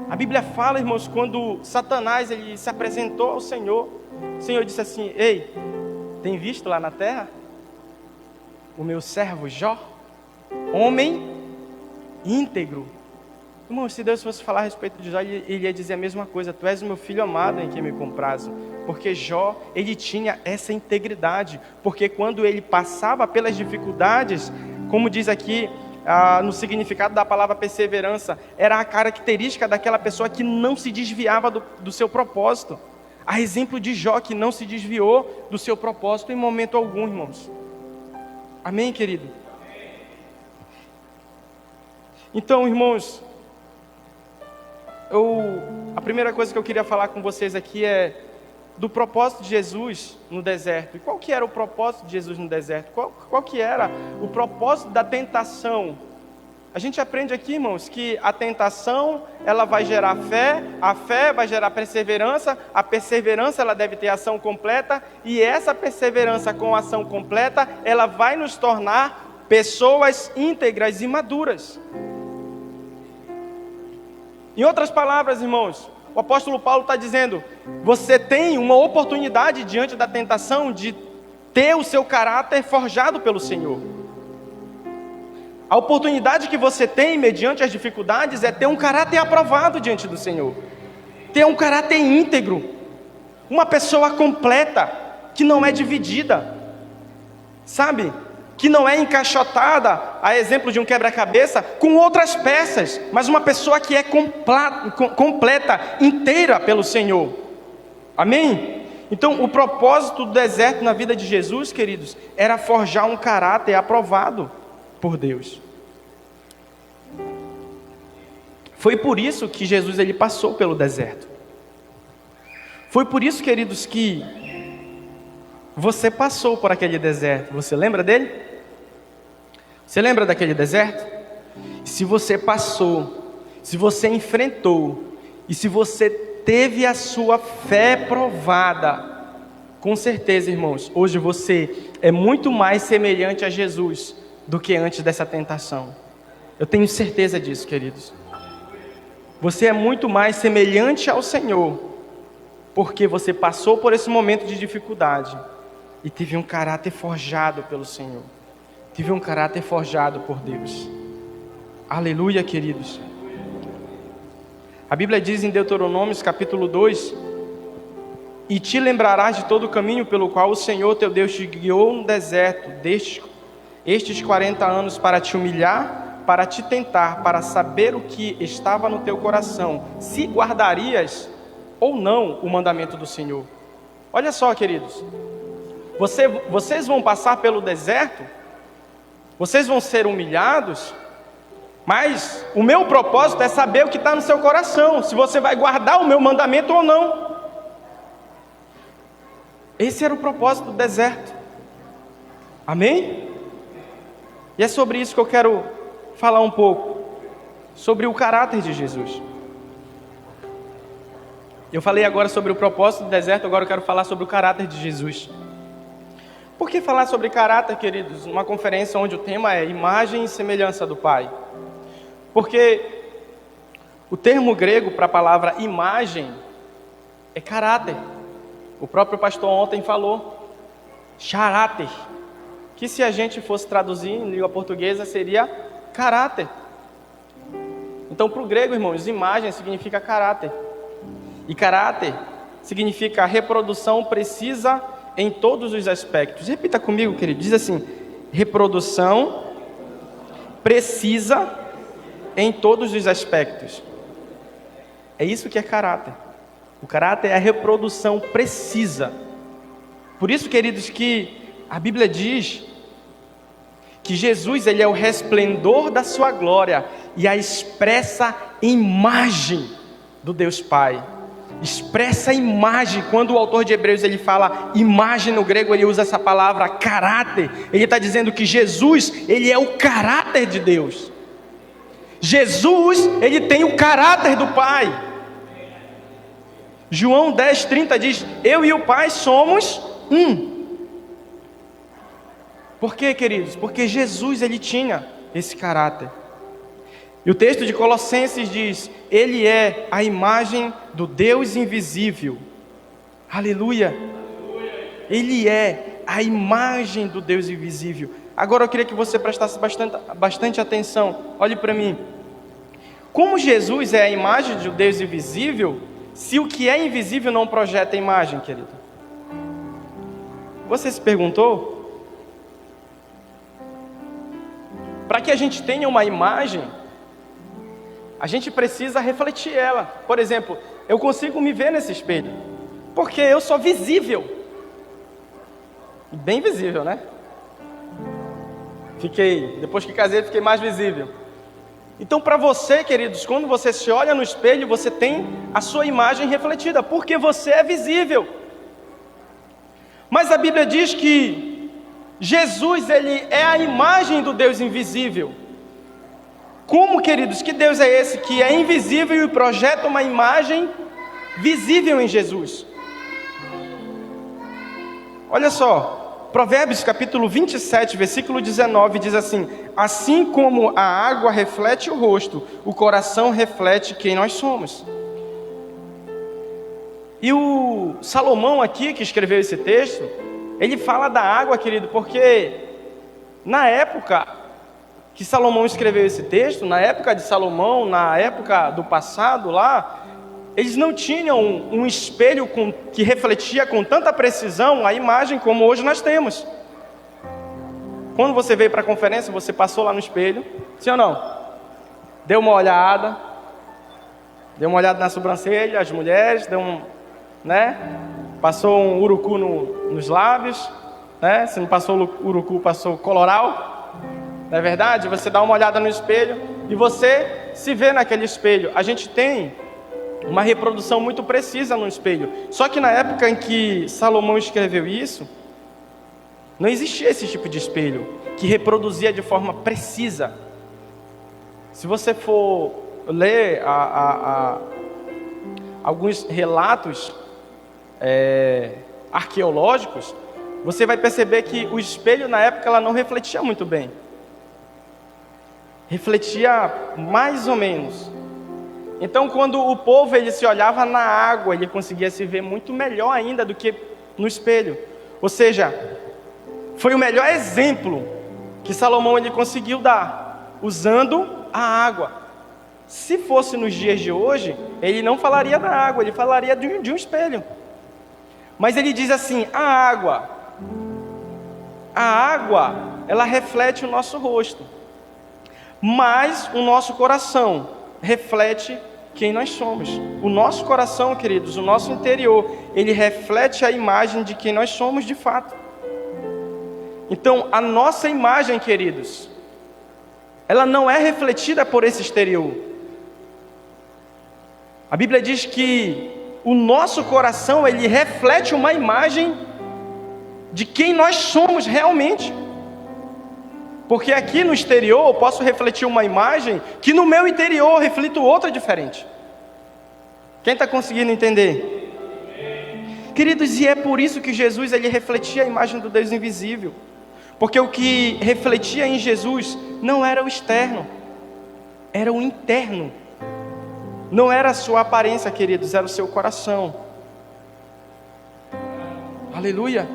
A Bíblia fala, irmãos, quando Satanás ele se apresentou ao Senhor, o Senhor disse assim: ei, tem visto lá na terra o meu servo Jó, homem íntegro? Irmão, se Deus fosse falar a respeito de Jó, ele ia dizer a mesma coisa: tu és o meu filho amado em quem me comprazo. Porque Jó, ele tinha essa integridade, porque quando ele passava pelas dificuldades, como diz aqui no significado da palavra perseverança, era a característica daquela pessoa que não se desviava do seu propósito. A exemplo de Jó, que não se desviou do seu propósito em momento algum, irmãos. Amém, querido? Então, irmãos, a primeira coisa que eu queria falar com vocês aqui é do propósito de Jesus no deserto. E qual que era o propósito de Jesus no deserto? Qual que era o propósito da tentação? A gente aprende aqui, irmãos, que a tentação, ela vai gerar fé, a fé vai gerar perseverança, a perseverança, ela deve ter ação completa, e essa perseverança com ação completa, ela vai nos tornar pessoas íntegras e maduras. Em outras palavras, irmãos, o apóstolo Paulo está dizendo: você tem uma oportunidade diante da tentação de ter o seu caráter forjado pelo Senhor. A oportunidade que você tem mediante as dificuldades é ter um caráter aprovado diante do Senhor, ter um caráter íntegro, uma pessoa completa, que não é dividida, sabe? Que não é encaixotada, a exemplo de um quebra-cabeça, com outras peças, mas uma pessoa que é completa, inteira pelo Senhor. Amém? Então, o propósito do deserto na vida de Jesus, queridos, era forjar um caráter aprovado por Deus. Foi por isso que Jesus ele passou pelo deserto. Foi por isso, queridos, que você passou por aquele deserto. Você lembra dele? Você lembra daquele deserto? Se você passou, se você enfrentou, e se você teve a sua fé provada, com certeza, irmãos, hoje você é muito mais semelhante a Jesus do que antes dessa tentação. Eu tenho certeza disso, queridos. Você é muito mais semelhante ao Senhor, porque você passou por esse momento de dificuldade e teve um caráter forjado pelo Senhor. Tive um caráter forjado por Deus. Aleluia, queridos. A Bíblia diz em Deuteronômio, capítulo 2: e te lembrarás de todo o caminho pelo qual o Senhor teu Deus te guiou no deserto estes 40 anos, para te humilhar, para te tentar, para saber o que estava no teu coração, se guardarias ou não o mandamento do Senhor. Olha só, queridos, vocês vão passar pelo deserto, vocês vão ser humilhados, mas o meu propósito é saber o que está no seu coração, se você vai guardar o meu mandamento ou não. Esse era o propósito do deserto. Amém? E é sobre isso que eu quero falar um pouco, sobre o caráter de Jesus. Eu falei agora sobre o propósito do deserto, agora eu quero falar sobre o caráter de Jesus. Por que falar sobre caráter, queridos? Uma conferência onde o tema é imagem e semelhança do Pai. Porque o termo grego para a palavra imagem é caráter. O próprio pastor ontem falou, caráter. que se a gente fosse traduzir em língua portuguesa seria caráter. Então, para o grego, irmãos, imagem significa caráter. E caráter significa reprodução precisa em todos os aspectos. Repita comigo, querido. Diz assim: reprodução precisa em todos os aspectos. É isso que é caráter. O caráter é a reprodução precisa. Por isso, queridos, que a Bíblia diz que Jesus, ele é o resplendor da sua glória e a expressa imagem do Deus Pai. Expressa imagem. Quando o autor de Hebreus ele fala imagem no grego, ele usa essa palavra caráter. Ele está dizendo que Jesus, ele é o caráter de Deus. Jesus, ele tem o caráter do Pai. João 10:30 diz: eu e o Pai somos um. Por quê, queridos? Porque Jesus, ele tinha esse caráter. E o texto de Colossenses diz: ele é a imagem do Deus invisível. Aleluia! Ele é a imagem do Deus invisível. Agora eu queria que você prestasse bastante atenção. Olhe para mim. Como Jesus é a imagem do Deus invisível, se o que é invisível não projeta a imagem, querido? Você se perguntou? Para que a gente tenha uma imagem, a gente precisa refletir ela. Por exemplo, eu consigo me ver nesse espelho, porque eu sou visível. Bem visível, né? Depois que casei, fiquei mais visível. Então, para você, queridos, quando você se olha no espelho, você tem a sua imagem refletida, porque você é visível. Mas a Bíblia diz que Jesus, ele é a imagem do Deus invisível. Como, queridos, que Deus é esse que é invisível e projeta uma imagem visível em Jesus? Olha só, Provérbios capítulo 27, versículo 19 diz assim: assim como a água reflete o rosto, o coração reflete quem nós somos. E o Salomão aqui, que escreveu esse texto, ele fala da água, querido, porque na época que Salomão escreveu esse texto, na época de Salomão, na época do passado lá, eles não tinham um espelho que refletia com tanta precisão a imagem como hoje nós temos. Quando você veio para a conferência, você passou lá no espelho, sim ou não? Deu uma olhada na sobrancelha, as mulheres, passou um urucu nos lábios, né? Se não passou urucu, passou coloral. Não é verdade? Você dá uma olhada no espelho e você se vê naquele espelho. A gente tem uma reprodução muito precisa no espelho. Só que na época em que Salomão escreveu isso, não existia esse tipo de espelho que reproduzia de forma precisa. Se você for ler alguns relatos arqueológicos, você vai perceber que o espelho na época ela não refletia muito bem. Refletia mais ou menos. Então, quando o povo ele se olhava na água, ele conseguia se ver muito melhor ainda do que no espelho. Ou seja, foi o melhor exemplo que Salomão ele conseguiu dar, usando a água. Se fosse nos dias de hoje, ele não falaria da água, ele falaria de um espelho. Mas ele diz assim: a água, ela reflete o nosso rosto, mas o nosso coração reflete quem nós somos. O nosso coração, queridos, o nosso interior, ele reflete a imagem de quem nós somos de fato. Então, a nossa imagem, queridos, ela não é refletida por esse exterior. A Bíblia diz que o nosso coração, ele reflete uma imagem de quem nós somos realmente. Porque aqui no exterior eu posso refletir uma imagem que no meu interior eu reflito outra diferente. Quem está conseguindo entender? Queridos, e é por isso que Jesus ele refletia a imagem do Deus invisível. Porque o que refletia em Jesus não era o externo, era o interno. Não era a sua aparência, queridos, era o seu coração. Aleluia.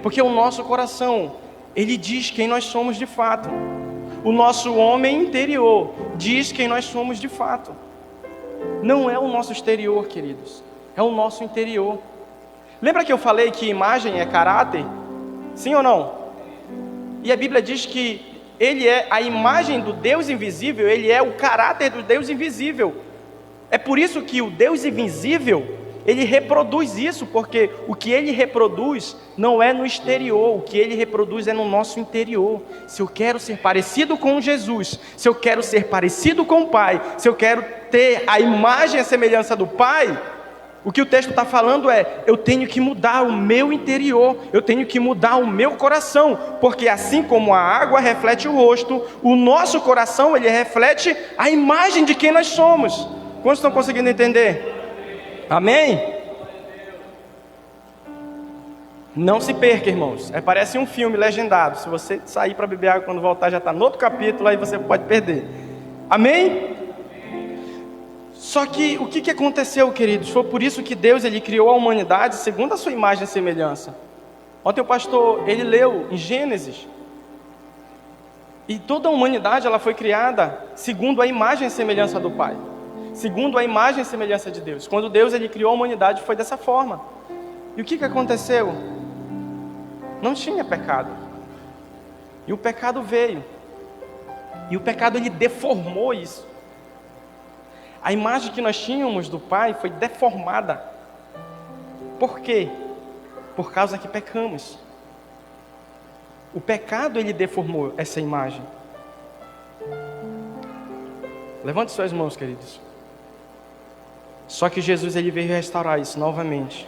Porque o nosso coração, ele diz quem nós somos de fato. O nosso homem interior diz quem nós somos de fato. Não é o nosso exterior, queridos, é o nosso interior. Lembra que eu falei que imagem é caráter? Sim ou não? E a Bíblia diz que ele é a imagem do Deus invisível, ele é o caráter do Deus invisível. É por isso que o Deus invisível, ele reproduz isso, porque o que ele reproduz não é no exterior, o que ele reproduz é no nosso interior. Se eu quero ser parecido com Jesus, se eu quero ser parecido com o Pai, se eu quero ter a imagem e a semelhança do Pai, o que o texto está falando é, eu tenho que mudar o meu interior, eu tenho que mudar o meu coração, porque assim como a água reflete o rosto, o nosso coração, ele reflete a imagem de quem nós somos. Quantos estão conseguindo entender? Amém? Não se perca, irmãos. Parece um filme legendado. Se você sair para beber água quando voltar, já está no outro capítulo, aí você pode perder. Amém? Só que o que aconteceu, queridos? Foi por isso que Deus ele criou a humanidade segundo a sua imagem e semelhança. Ontem o pastor, ele leu em Gênesis. E toda a humanidade ela foi criada segundo a imagem e semelhança do Pai. Segundo a imagem e semelhança de Deus. Quando Deus ele criou a humanidade foi dessa forma. E o que aconteceu? Não tinha pecado. E o pecado veio. E o pecado ele deformou isso. A imagem que nós tínhamos do Pai foi deformada. Por quê? Por causa que pecamos. O pecado ele deformou essa imagem. Levante suas mãos, queridos. Só que Jesus ele veio restaurar isso novamente.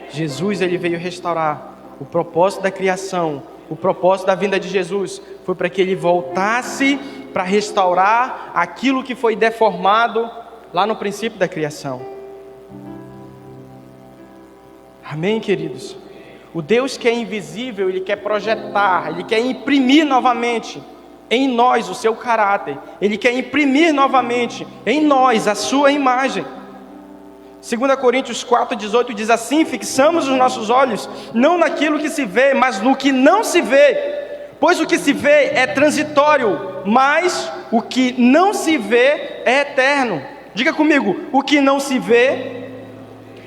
Jesus ele veio restaurar o propósito da criação. O propósito da vinda de Jesus foi para que ele voltasse para restaurar aquilo que foi deformado lá no princípio da criação. Amém, queridos? O Deus que é invisível, ele quer projetar, ele quer imprimir novamente em nós o seu caráter. Ele quer imprimir novamente em nós a sua imagem. 2 Coríntios 4,18 diz assim: fixamos os nossos olhos não naquilo que se vê, mas no que não se vê. Pois o que se vê é transitório, mas o que não se vê é eterno. Diga comigo, o que não se vê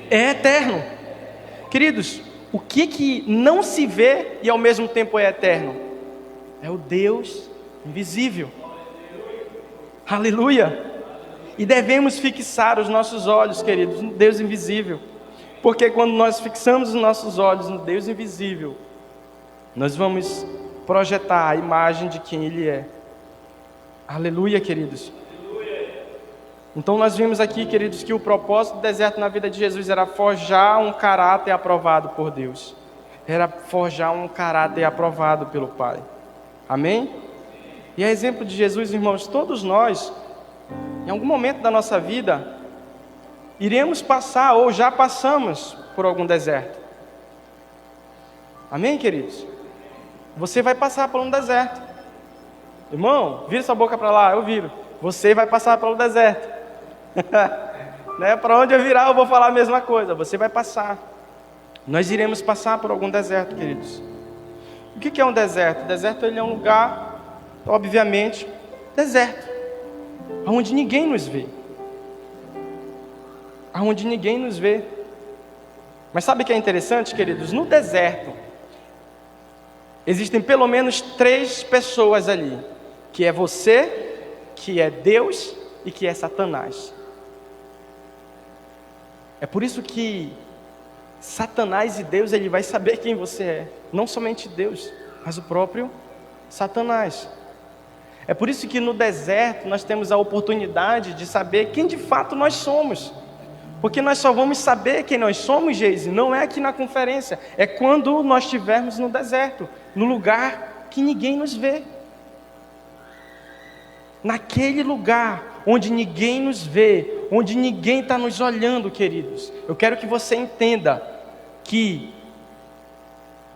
é eterno. Queridos, o que não se vê e ao mesmo tempo é eterno? É o Deus invisível. Aleluia! E devemos fixar os nossos olhos, queridos, no Deus invisível. Porque quando nós fixamos os nossos olhos no Deus invisível, nós vamos projetar a imagem de quem Ele é. Aleluia, queridos. Então nós vimos aqui, queridos, que o propósito do deserto na vida de Jesus era forjar um caráter aprovado por Deus. Era forjar um caráter aprovado pelo Pai. Amém? E a exemplo de Jesus, irmãos, todos nós, em algum momento da nossa vida, iremos passar ou já passamos por algum deserto. Amém, queridos? Você vai passar por um deserto. Irmão, vira sua boca para lá, eu viro. Você vai passar pelo deserto. Né? Para onde eu virar, eu vou falar a mesma coisa. Você vai passar. Nós iremos passar por algum deserto, queridos. O que é um deserto? O deserto ele é um lugar, obviamente, deserto, onde ninguém nos vê. Onde ninguém nos vê. Mas sabe o que é interessante, queridos? No deserto, existem pelo menos 3 pessoas ali. Que é você, que é Deus e que é Satanás. É por isso que Satanás e Deus, ele vai saber quem você é. Não somente Deus, mas o próprio Satanás. É por isso que no deserto nós temos a oportunidade de saber quem de fato nós somos. Porque nós só vamos saber quem nós somos, Geise, não é aqui na conferência. É quando nós estivermos no deserto, no lugar que ninguém nos vê. Naquele lugar onde ninguém nos vê, onde ninguém está nos olhando, queridos. Eu quero que você entenda que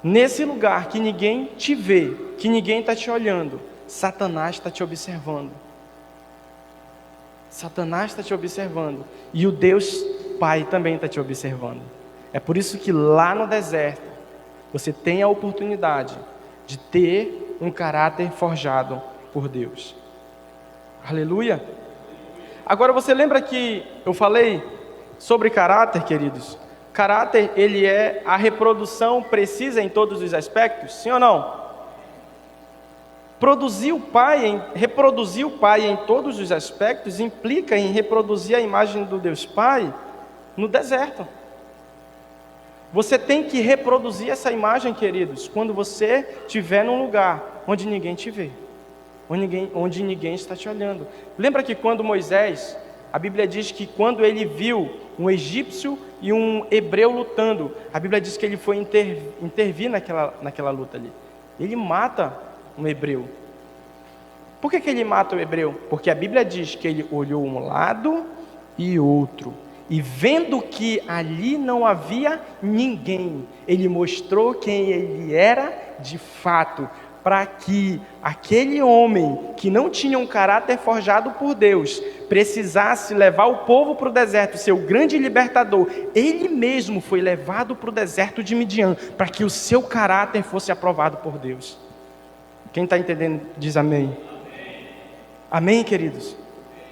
nesse lugar que ninguém te vê, que ninguém está te olhando, Satanás está te observando. Satanás está te observando. E o Deus Pai também está te observando. É por isso que lá no deserto, você tem a oportunidade de ter um caráter forjado por Deus. Aleluia! Agora você lembra que eu falei sobre caráter, queridos? Caráter, ele é a reprodução precisa em todos os aspectos, sim ou não? Reproduzir o Pai em todos os aspectos implica em reproduzir a imagem do Deus Pai no deserto. Você tem que reproduzir essa imagem, queridos, quando você estiver num lugar onde ninguém te vê, onde ninguém está te olhando. Lembra que quando Moisés, a Bíblia diz que quando ele viu um egípcio e um hebreu lutando, a Bíblia diz que ele foi intervir naquela luta ali. Ele mata um hebreu. Por que ele mata o hebreu? Porque a Bíblia diz que ele olhou um lado e outro, e vendo que ali não havia ninguém, ele mostrou quem ele era de fato, para que aquele homem que não tinha um caráter forjado por Deus precisasse levar o povo para o deserto, seu grande libertador. Ele mesmo foi levado para o deserto de Midian, para que o seu caráter fosse aprovado por Deus. Quem está entendendo diz amém. Amém, queridos?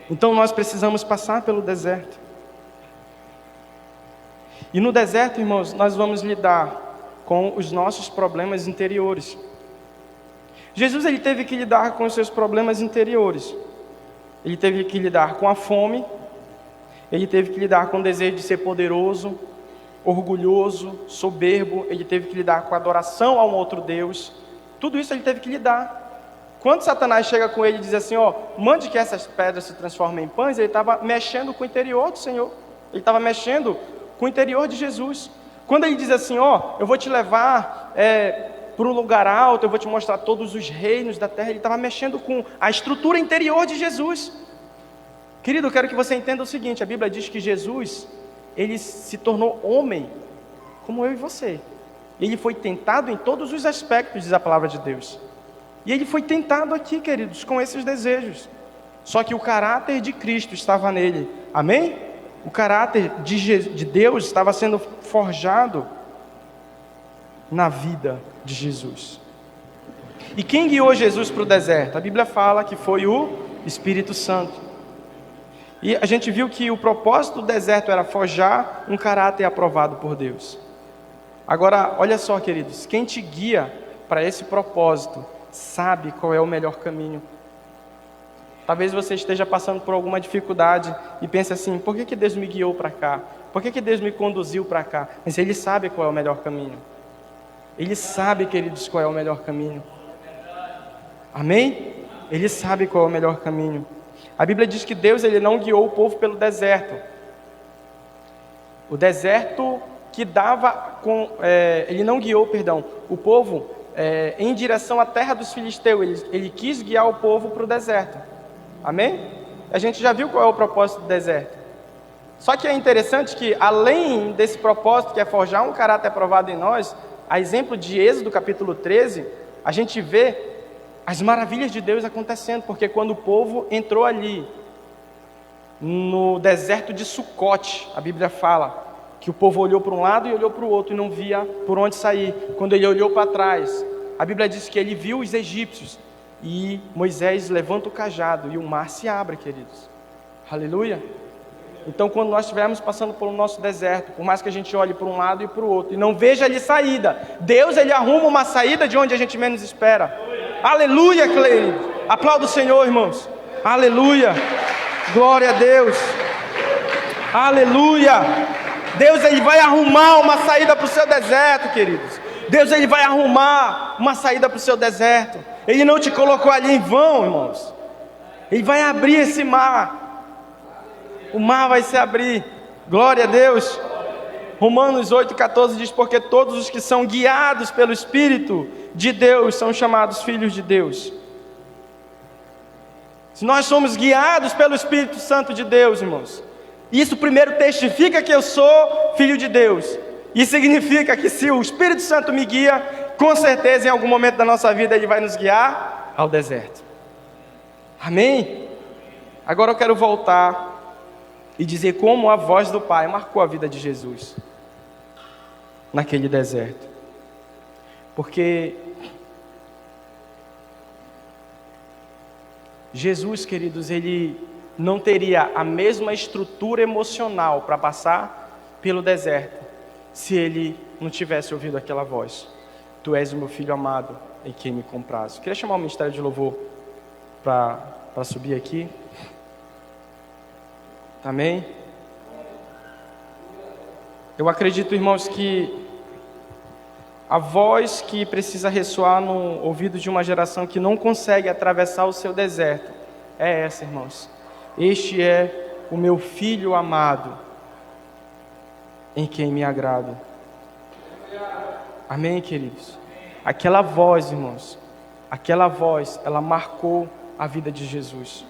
Então nós precisamos passar pelo deserto. E no deserto, irmãos, nós vamos lidar com os nossos problemas interiores. Jesus, ele teve que lidar com os seus problemas interiores. Ele teve que lidar com a fome. Ele teve que lidar com o desejo de ser poderoso, orgulhoso, soberbo. Ele teve que lidar com a adoração a um outro Deus. Tudo isso ele teve que lidar. Quando Satanás chega com ele e diz assim, mande que essas pedras se transformem em pães, ele estava mexendo com o interior do Senhor. Ele estava mexendo com o interior de Jesus. Quando ele diz assim, eu vou te levar para um lugar alto, eu vou te mostrar todos os reinos da terra, ele estava mexendo com a estrutura interior de Jesus. Querido, eu quero que você entenda o seguinte, a Bíblia diz que Jesus, ele se tornou homem, como eu e você. Ele foi tentado em todos os aspectos, diz a palavra de Deus. E ele foi tentado aqui, queridos, com esses desejos. Só que o caráter de Cristo estava nele. Amém? O caráter de Deus estava sendo forjado na vida de Jesus. E quem guiou Jesus para o deserto? A Bíblia fala que foi o Espírito Santo. E a gente viu que o propósito do deserto era forjar um caráter aprovado por Deus. Agora, olha só, queridos, quem te guia para esse propósito sabe qual é o melhor caminho. Talvez você esteja passando por alguma dificuldade e pense assim, por que Deus me guiou para cá? Por que Deus me conduziu para cá? Mas Ele sabe qual é o melhor caminho. Ele sabe, queridos, qual é o melhor caminho. Amém? Ele sabe qual é o melhor caminho. A Bíblia diz que Deus, ele não guiou o povo pelo deserto. O deserto que dava ele não guiou, o povo em direção à terra dos filisteus. Ele quis guiar o povo para o deserto. Amém? A gente já viu qual é o propósito do deserto. Só que é interessante que, além desse propósito, que é forjar um caráter aprovado em nós, a exemplo de Êxodo capítulo 13, a gente vê as maravilhas de Deus acontecendo, porque quando o povo entrou ali, no deserto de Sucote, a Bíblia fala que o povo olhou para um lado e olhou para o outro e não via por onde sair. Quando ele olhou para trás, a Bíblia diz que ele viu os egípcios, e Moisés levanta o cajado e o mar se abre, queridos. Aleluia! Então, quando nós estivermos passando por um nosso deserto, por mais que a gente olhe para um lado e para o outro e não veja ali saída, Deus, ele arruma uma saída de onde a gente menos espera. Aleluia, querido! Aplauda o Senhor, irmãos. Aleluia! Glória a Deus! Aleluia! Deus, ele vai arrumar uma saída para o seu deserto, queridos. Deus, ele vai arrumar uma saída para o seu deserto. Ele não te colocou ali em vão, irmãos. Ele vai abrir esse mar. O mar vai se abrir. Glória a Deus. Romanos 8,14 diz, porque todos os que são guiados pelo Espírito de Deus são chamados filhos de Deus. Se nós somos guiados pelo Espírito Santo de Deus, irmãos, isso primeiro testifica que eu sou filho de Deus. Isso significa que se o Espírito Santo me guia, com certeza em algum momento da nossa vida ele vai nos guiar ao deserto. Amém? Agora eu quero voltar e dizer como a voz do Pai marcou a vida de Jesus naquele deserto. Porque Jesus, queridos, ele não teria a mesma estrutura emocional para passar pelo deserto se ele não tivesse ouvido aquela voz: Tu és o meu filho amado, em quem me comprazo. Queria chamar o Ministério de Louvor para subir aqui. Amém? Eu acredito, irmãos, que a voz que precisa ressoar no ouvido de uma geração que não consegue atravessar o seu deserto é essa, irmãos. Este é o meu filho amado, em quem me agrado. Amém, queridos? Aquela voz, irmãos, aquela voz, ela marcou a vida de Jesus.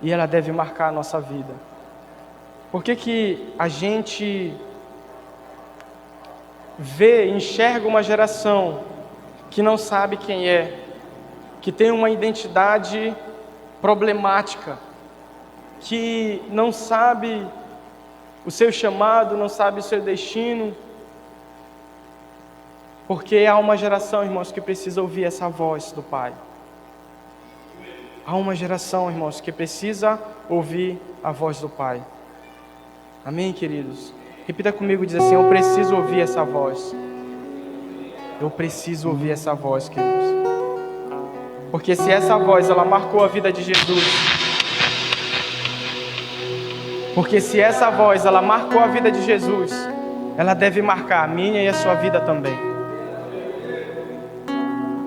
E ela deve marcar a nossa vida. Por que a gente enxerga uma geração que não sabe quem é, que tem uma identidade problemática, que não sabe o seu chamado, não sabe o seu destino? Porque há uma geração, irmãos, que precisa ouvir essa voz do Pai. Há uma geração, irmãos, que precisa ouvir a voz do Pai. Amém, queridos? Repita comigo, diz assim: eu preciso ouvir essa voz. Eu preciso ouvir essa voz, queridos. Porque se essa voz, ela marcou a vida de Jesus. Porque se essa voz, ela marcou a vida de Jesus, ela deve marcar a minha e a sua vida também.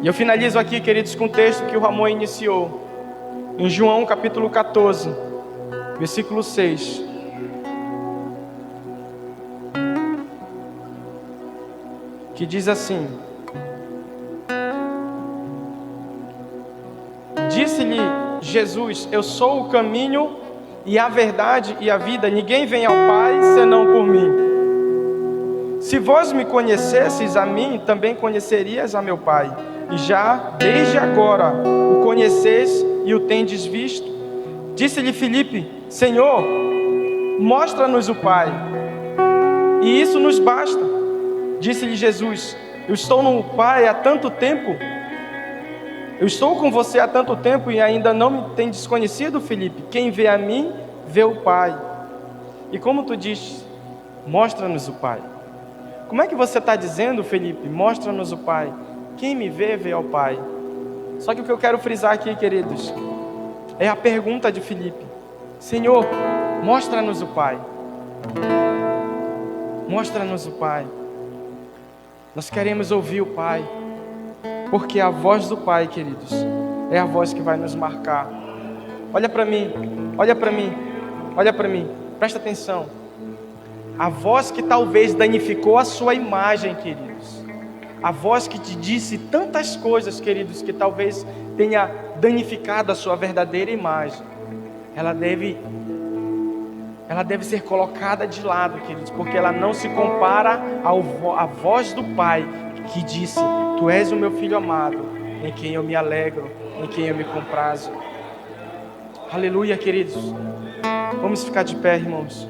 E eu finalizo aqui, queridos, com o texto que o Ramon iniciou. Em João capítulo 14, versículo 6. Que diz assim: Disse-lhe Jesus: Eu sou o caminho e a verdade e a vida. Ninguém vem ao Pai senão por mim. Se vós me conhecesseis a mim, também conhecerias a meu Pai. E já desde agora o conheceis e o tendes visto. Disse-lhe Filipe: Senhor, mostra-nos o Pai, e isso nos basta. Disse-lhe Jesus: Eu estou no Pai há tanto tempo. Eu estou com você há tanto tempo e ainda não me tem desconhecido, Filipe? Quem vê a mim, vê o Pai. E como tu dizes, mostra-nos o Pai. Como é que você está dizendo, Filipe? Mostra-nos o Pai. Quem me vê, vê ao Pai. Só que o que eu quero frisar aqui, queridos, é a pergunta de Filipe: Senhor, mostra-nos o Pai. Mostra-nos o Pai. Nós queremos ouvir o Pai, porque a voz do Pai, queridos, é a voz que vai nos marcar. Olha para mim, olha para mim, olha para mim, presta atenção. A voz que talvez danificou a sua imagem, queridos, a voz que te disse tantas coisas, queridos, que talvez tenha danificado a sua verdadeira imagem, ela deve ser colocada de lado, queridos, porque ela não se compara à voz do Pai que disse: Tu és o meu filho amado, em quem eu me alegro, em quem eu me comprazo. Aleluia, queridos. Vamos ficar de pé, irmãos.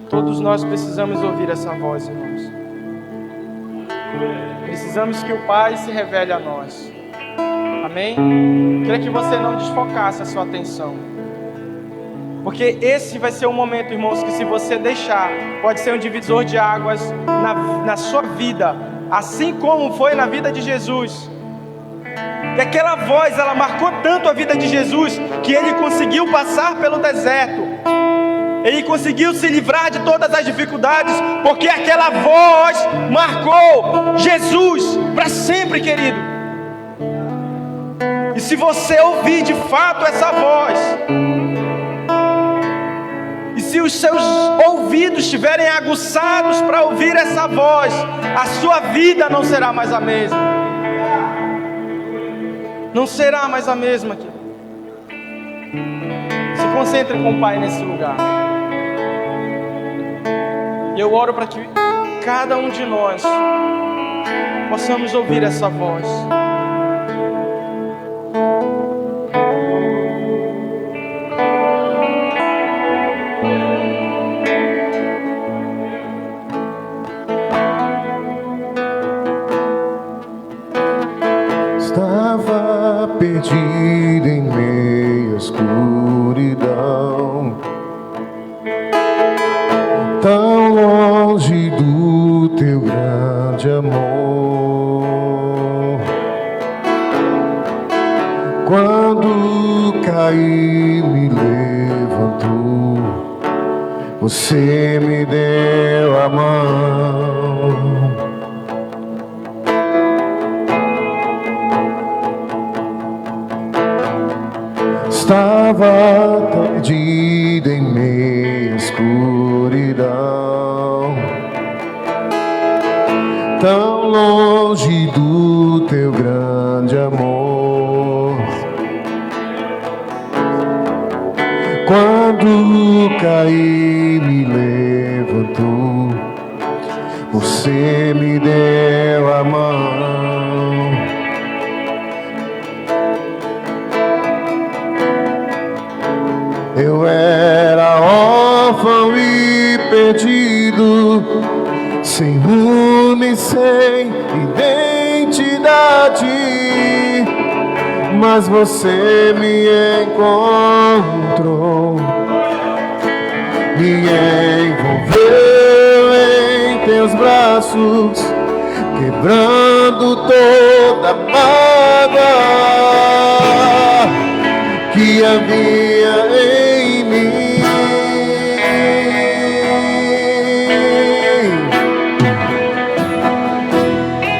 Todos nós precisamos ouvir essa voz, irmãos. Precisamos que o Pai se revele a nós. Amém? Queria que você não desfocasse a sua atenção, porque esse vai ser um momento, irmãos, que se você deixar, pode ser um divisor de águas na sua vida, assim como foi na vida de Jesus. E aquela voz, ela marcou tanto a vida de Jesus, que ele conseguiu passar pelo deserto. Ele conseguiu se livrar de todas as dificuldades, porque aquela voz marcou Jesus para sempre, querido. E se você ouvir de fato essa voz, e se os seus ouvidos estiverem aguçados para ouvir essa voz, a sua vida não será mais a mesma. Não será mais a mesma, querido. Se concentre com o Pai nesse lugar. E eu oro para que cada um de nós possamos ouvir essa voz. perdido em meio à escuridão, tão longe do teu grande amor. Quando caí, me levantou, você me deu a mão. Estava perdido em meio à escuridão, tão longe do teu grande amor. Quando caí, me levantou, você me deu a mão. Eu era órfão e perdido, sem rumo e sem identidade, mas você me encontrou, me envolveu em teus braços, quebrando toda mágoa que havia em mim.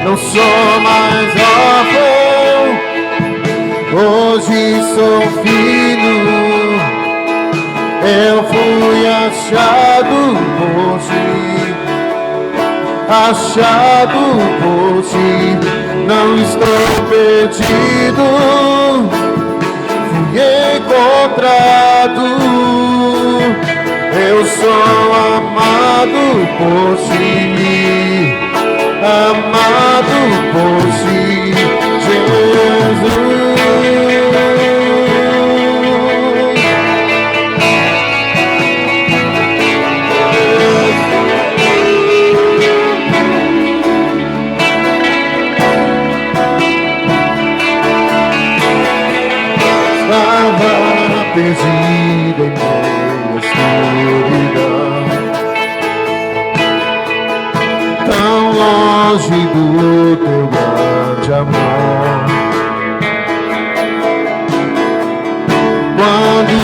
Não sou mais órfão, hoje sou filho. Eu fui achado por ti, achado por ti. Não estou perdido, fui encontrado. Eu sou amado por ti, amado por ti, Jesus. Perdido em meio à escuridão, tão longe do teu grande amor. Quando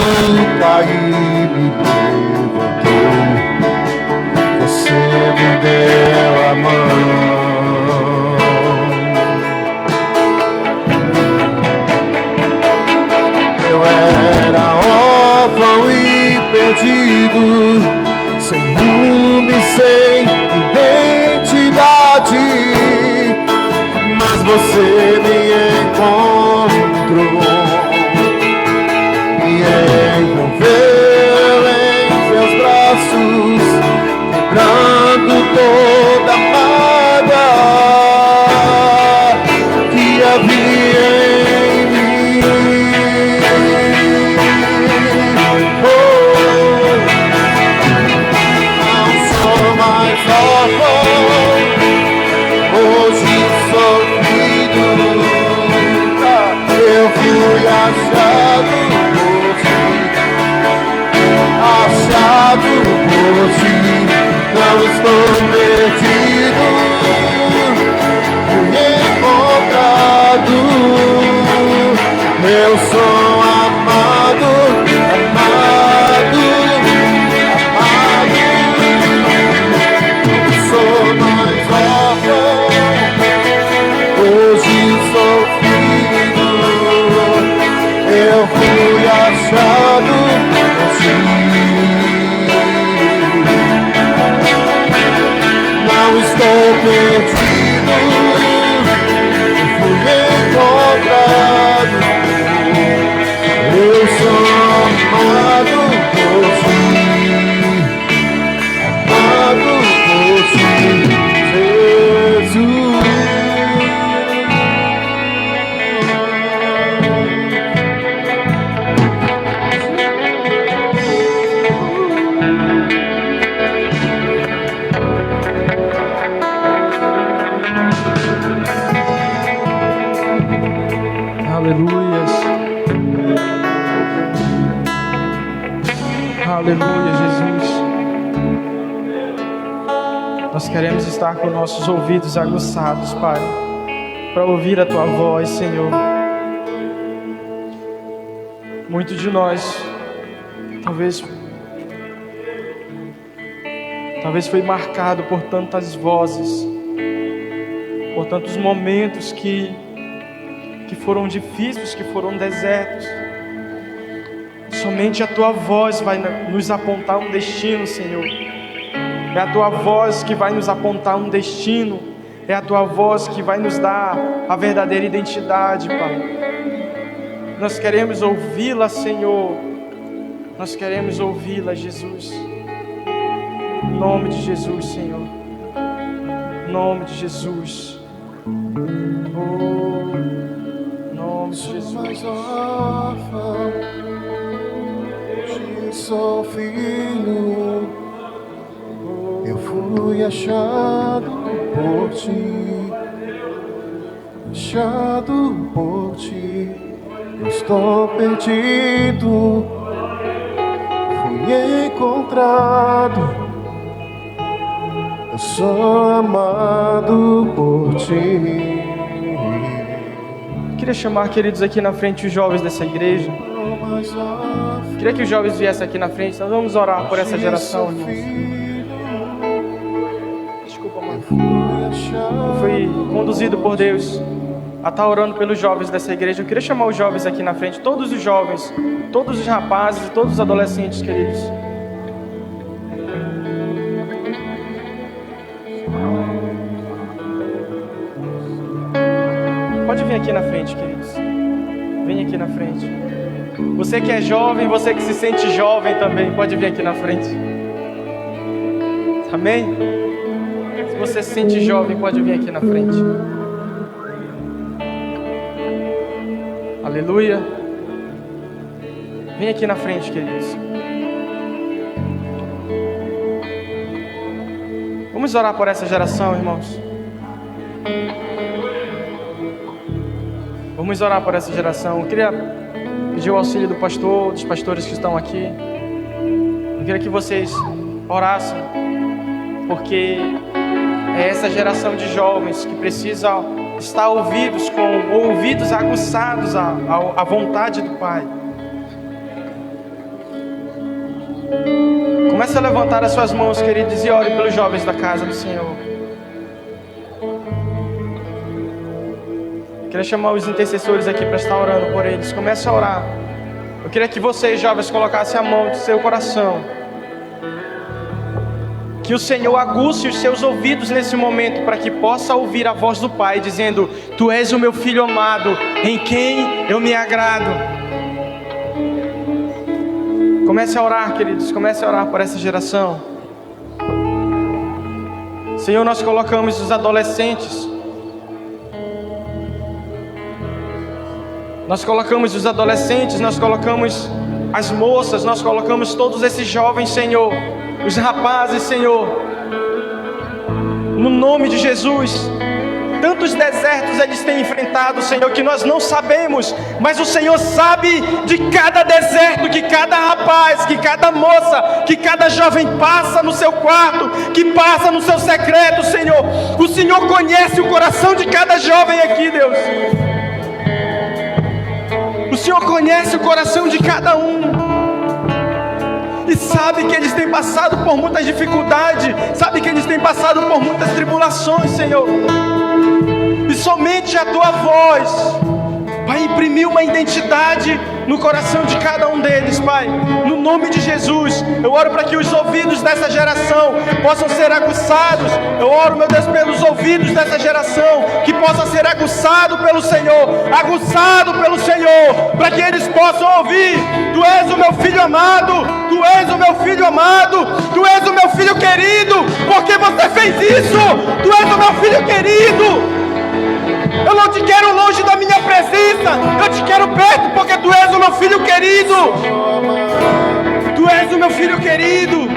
caí, me levantou, você me deu a mão. Eu era órfão e perdido, sem rumo e sem identidade, mas você me encontrou, me envolveu em seus braços, quebrando toda a mágoa que havia em mim. Hoje sou filho, eu fui achado por ti, achado por ti. Não estou perdido, fui encontrado. Eu sou amado, amado, amado. Sou mais órfão, hoje sou filho. Eu fui achado por ti. Não estou perdido, fui encontrado. Eu sou amado por ti, amado por ti, Jesus. Aleluias. Aleluia, Jesus. Nós queremos estar com nossos ouvidos aguçados, Pai, para ouvir a Tua voz, Senhor. Muitos de nós, talvez foi marcado por tantas vozes, por tantos momentos que foram difíceis, que foram desertos. Somente a Tua voz vai nos apontar um destino, Senhor. É a Tua voz que vai nos apontar um destino. É a Tua voz que vai nos dar a verdadeira identidade, Pai. Nós queremos ouvi-la, Senhor. Nós queremos ouvi-la, Jesus. Em nome de Jesus, Senhor. Em nome de Jesus. Oh, em nome de Jesus. Mais órfão, hoje sou filho. Eu fui achado por Ti, achado por Ti. Eu estou perdido, fui encontrado. Eu sou amado por Ti. Queria chamar, queridos, aqui na frente os jovens dessa igreja. Queria que os jovens viessem aqui na frente. Nós vamos orar por essa geração, irmãos. Desculpa, mano. Eu fui conduzido por Deus a estar orando pelos jovens dessa igreja. Eu queria chamar os jovens aqui na frente. Todos os jovens, todos os rapazes e todos os adolescentes, queridos. Pode vir aqui na frente, queridos. Vem aqui na frente. Você que é jovem, você que se sente jovem também, pode vir aqui na frente. Amém? Se você se sente jovem, pode vir aqui na frente. Aleluia. Vem aqui na frente, queridos. Vamos orar por essa geração, irmãos. Vamos orar por essa geração. Eu queria pedir o auxílio do pastor, dos pastores que estão aqui. Eu queria que vocês orassem, porque é essa geração de jovens que precisa estar com ouvidos aguçados à vontade do Pai. Comece a levantar as suas mãos, queridos, e ore pelos jovens da casa do Senhor. Eu queria chamar os intercessores aqui para estar orando por eles. Comece a orar. Eu queria que vocês, jovens, colocassem a mão do seu coração. Que o Senhor aguce os seus ouvidos nesse momento, para que possa ouvir a voz do Pai, dizendo: Tu és o meu filho amado, em quem eu me agrado. Comece a orar, queridos. Comece a orar por essa geração. Senhor, nós colocamos os adolescentes. Nós colocamos os adolescentes, nós colocamos as moças, nós colocamos todos esses jovens, Senhor, os rapazes, Senhor, no nome de Jesus. Tantos desertos eles têm enfrentado, Senhor, que nós não sabemos, mas o Senhor sabe de cada deserto que cada rapaz, que cada moça, que cada jovem passa no seu quarto, que passa no seu secreto, Senhor. O Senhor conhece o coração de cada jovem aqui, Deus. O Senhor conhece o coração de cada um e sabe que eles têm passado por muitas dificuldades, sabe que eles têm passado por muitas tribulações, Senhor. E somente a Tua voz vai imprimir uma identidade no coração de cada um deles, Pai. No nome de Jesus, eu oro para que os ouvidos dessa geração possam ser aguçados. Eu oro, meu Deus, pelos ouvidos dessa geração, que possa ser aguçado pelo Senhor, para que eles possam ouvir: Tu és o meu filho amado, Tu és o meu filho amado, Tu és o meu filho querido, porque você fez isso. Tu és o meu filho querido. Eu não te quero longe da minha presença, eu te quero perto, porque Tu és o meu filho querido. Tu és o meu filho querido.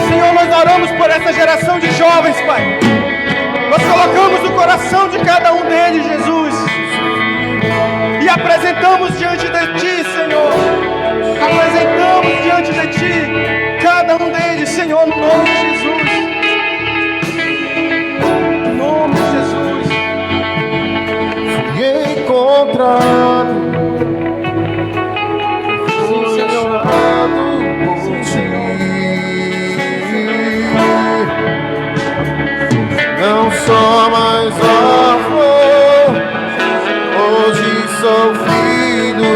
Senhor, nós oramos por essa geração de jovens, Pai. Nós colocamos no coração de cada um deles, Jesus, colocamos diante de Ti, Senhor. Apresentamos diante de Ti cada um deles, Senhor, no nome de Jesus. No nome de Jesus. Fui encontrado, Sim, Senhor. por Ti. Não sou mais órfão, hoje sou filho.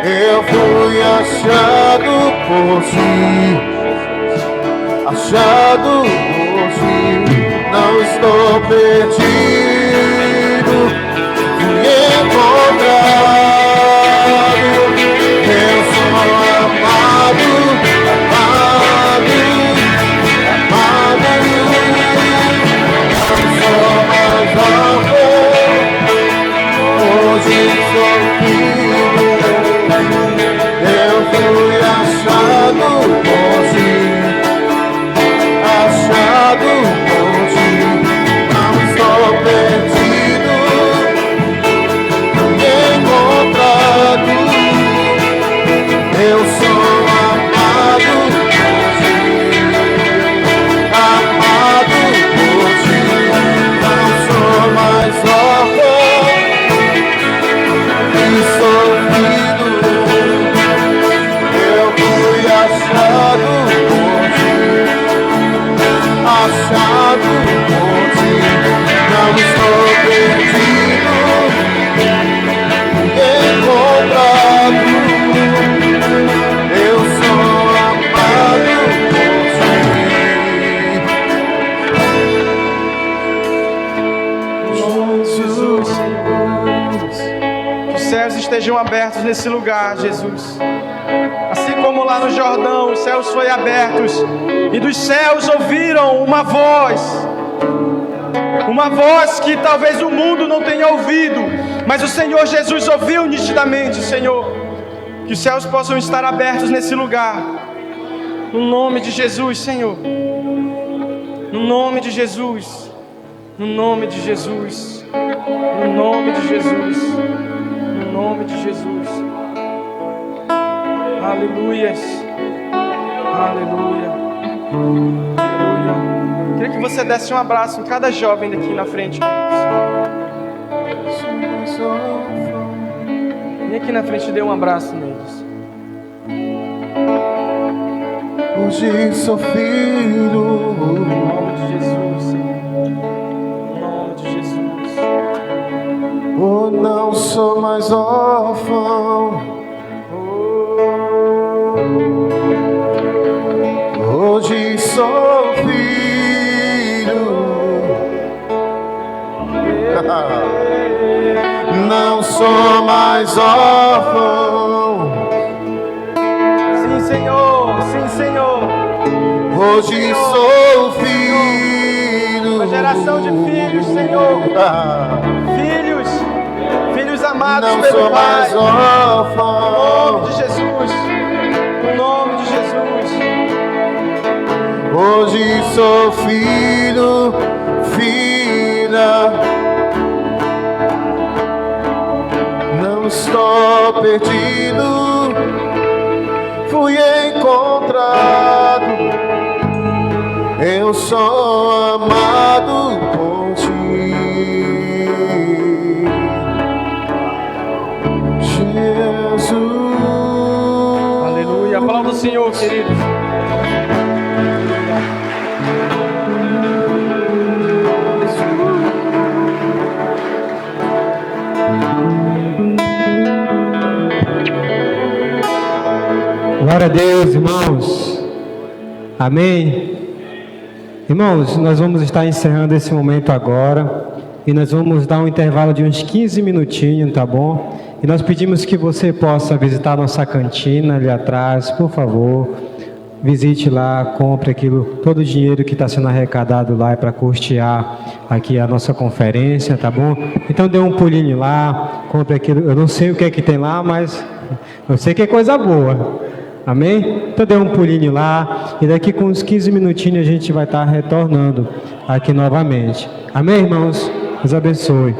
Eu fui achado por Ti, achado por Ti. Não estou perdido, fui encontrado. Eu sou amado, amado, amado. Não sou mais órfão, hoje sou filho. Eu fui achado por Ti, achado por Ti. Não estou perdido, fui encontrado. Eu sou amado por Ti, amado por Ti. Não sou mais órfão e sou filho. Eu fui achado por Ti, achado por Ti. Não estou perdido, encontrado. Eu sou amado por Jesus, que os céus estejam abertos nesse lugar, Jesus. Assim como lá no Jordão os céus foram abertos e dos céus ouviram uma voz que talvez o mundo não tenha ouvido, mas o Senhor Jesus ouviu nitidamente, Senhor. Que os céus possam estar abertos nesse lugar, no nome de Jesus, Senhor. No nome de Jesus, no nome de Jesus, no nome de Jesus, no nome de Jesus. Aleluias, aleluia, aleluia. Queria que você desse um abraço em cada jovem daqui na frente. Vem aqui na frente e dê um abraço neles. Hoje sou filho. Em nome de Jesus, Senhor. Em nome de Jesus. Oh, não sou mais órfão. Hoje sou filho. Não sou mais órfão. Sim, Senhor. Sim, Senhor. Hoje sou filho. Uma geração de filhos, Senhor. Filhos amados Não pelo sou Pai. mais órfão. No nome de Jesus. No nome de Jesus. Hoje sou filho, filha. Não estou perdido, fui encontrado. Eu sou amado por Ti, Jesus. Aleluia. Aplauda o Senhor, querido. Glória a Deus, irmãos. Amém. Irmãos, nós vamos estar encerrando esse momento agora e nós vamos dar um intervalo de uns 15 minutinhos, tá bom? E nós pedimos que você possa visitar a nossa cantina ali atrás, por favor. Visite lá, compre aquilo, todo o dinheiro que está sendo arrecadado lá é para custear aqui a nossa conferência, tá bom? Então dê um pulinho lá, compre aquilo, eu não sei o que é que tem lá, mas eu sei que é coisa boa. Amém? Então dê um pulinho lá e daqui com uns 15 minutinhos a gente vai estar retornando aqui novamente. Amém, irmãos? Deus abençoe.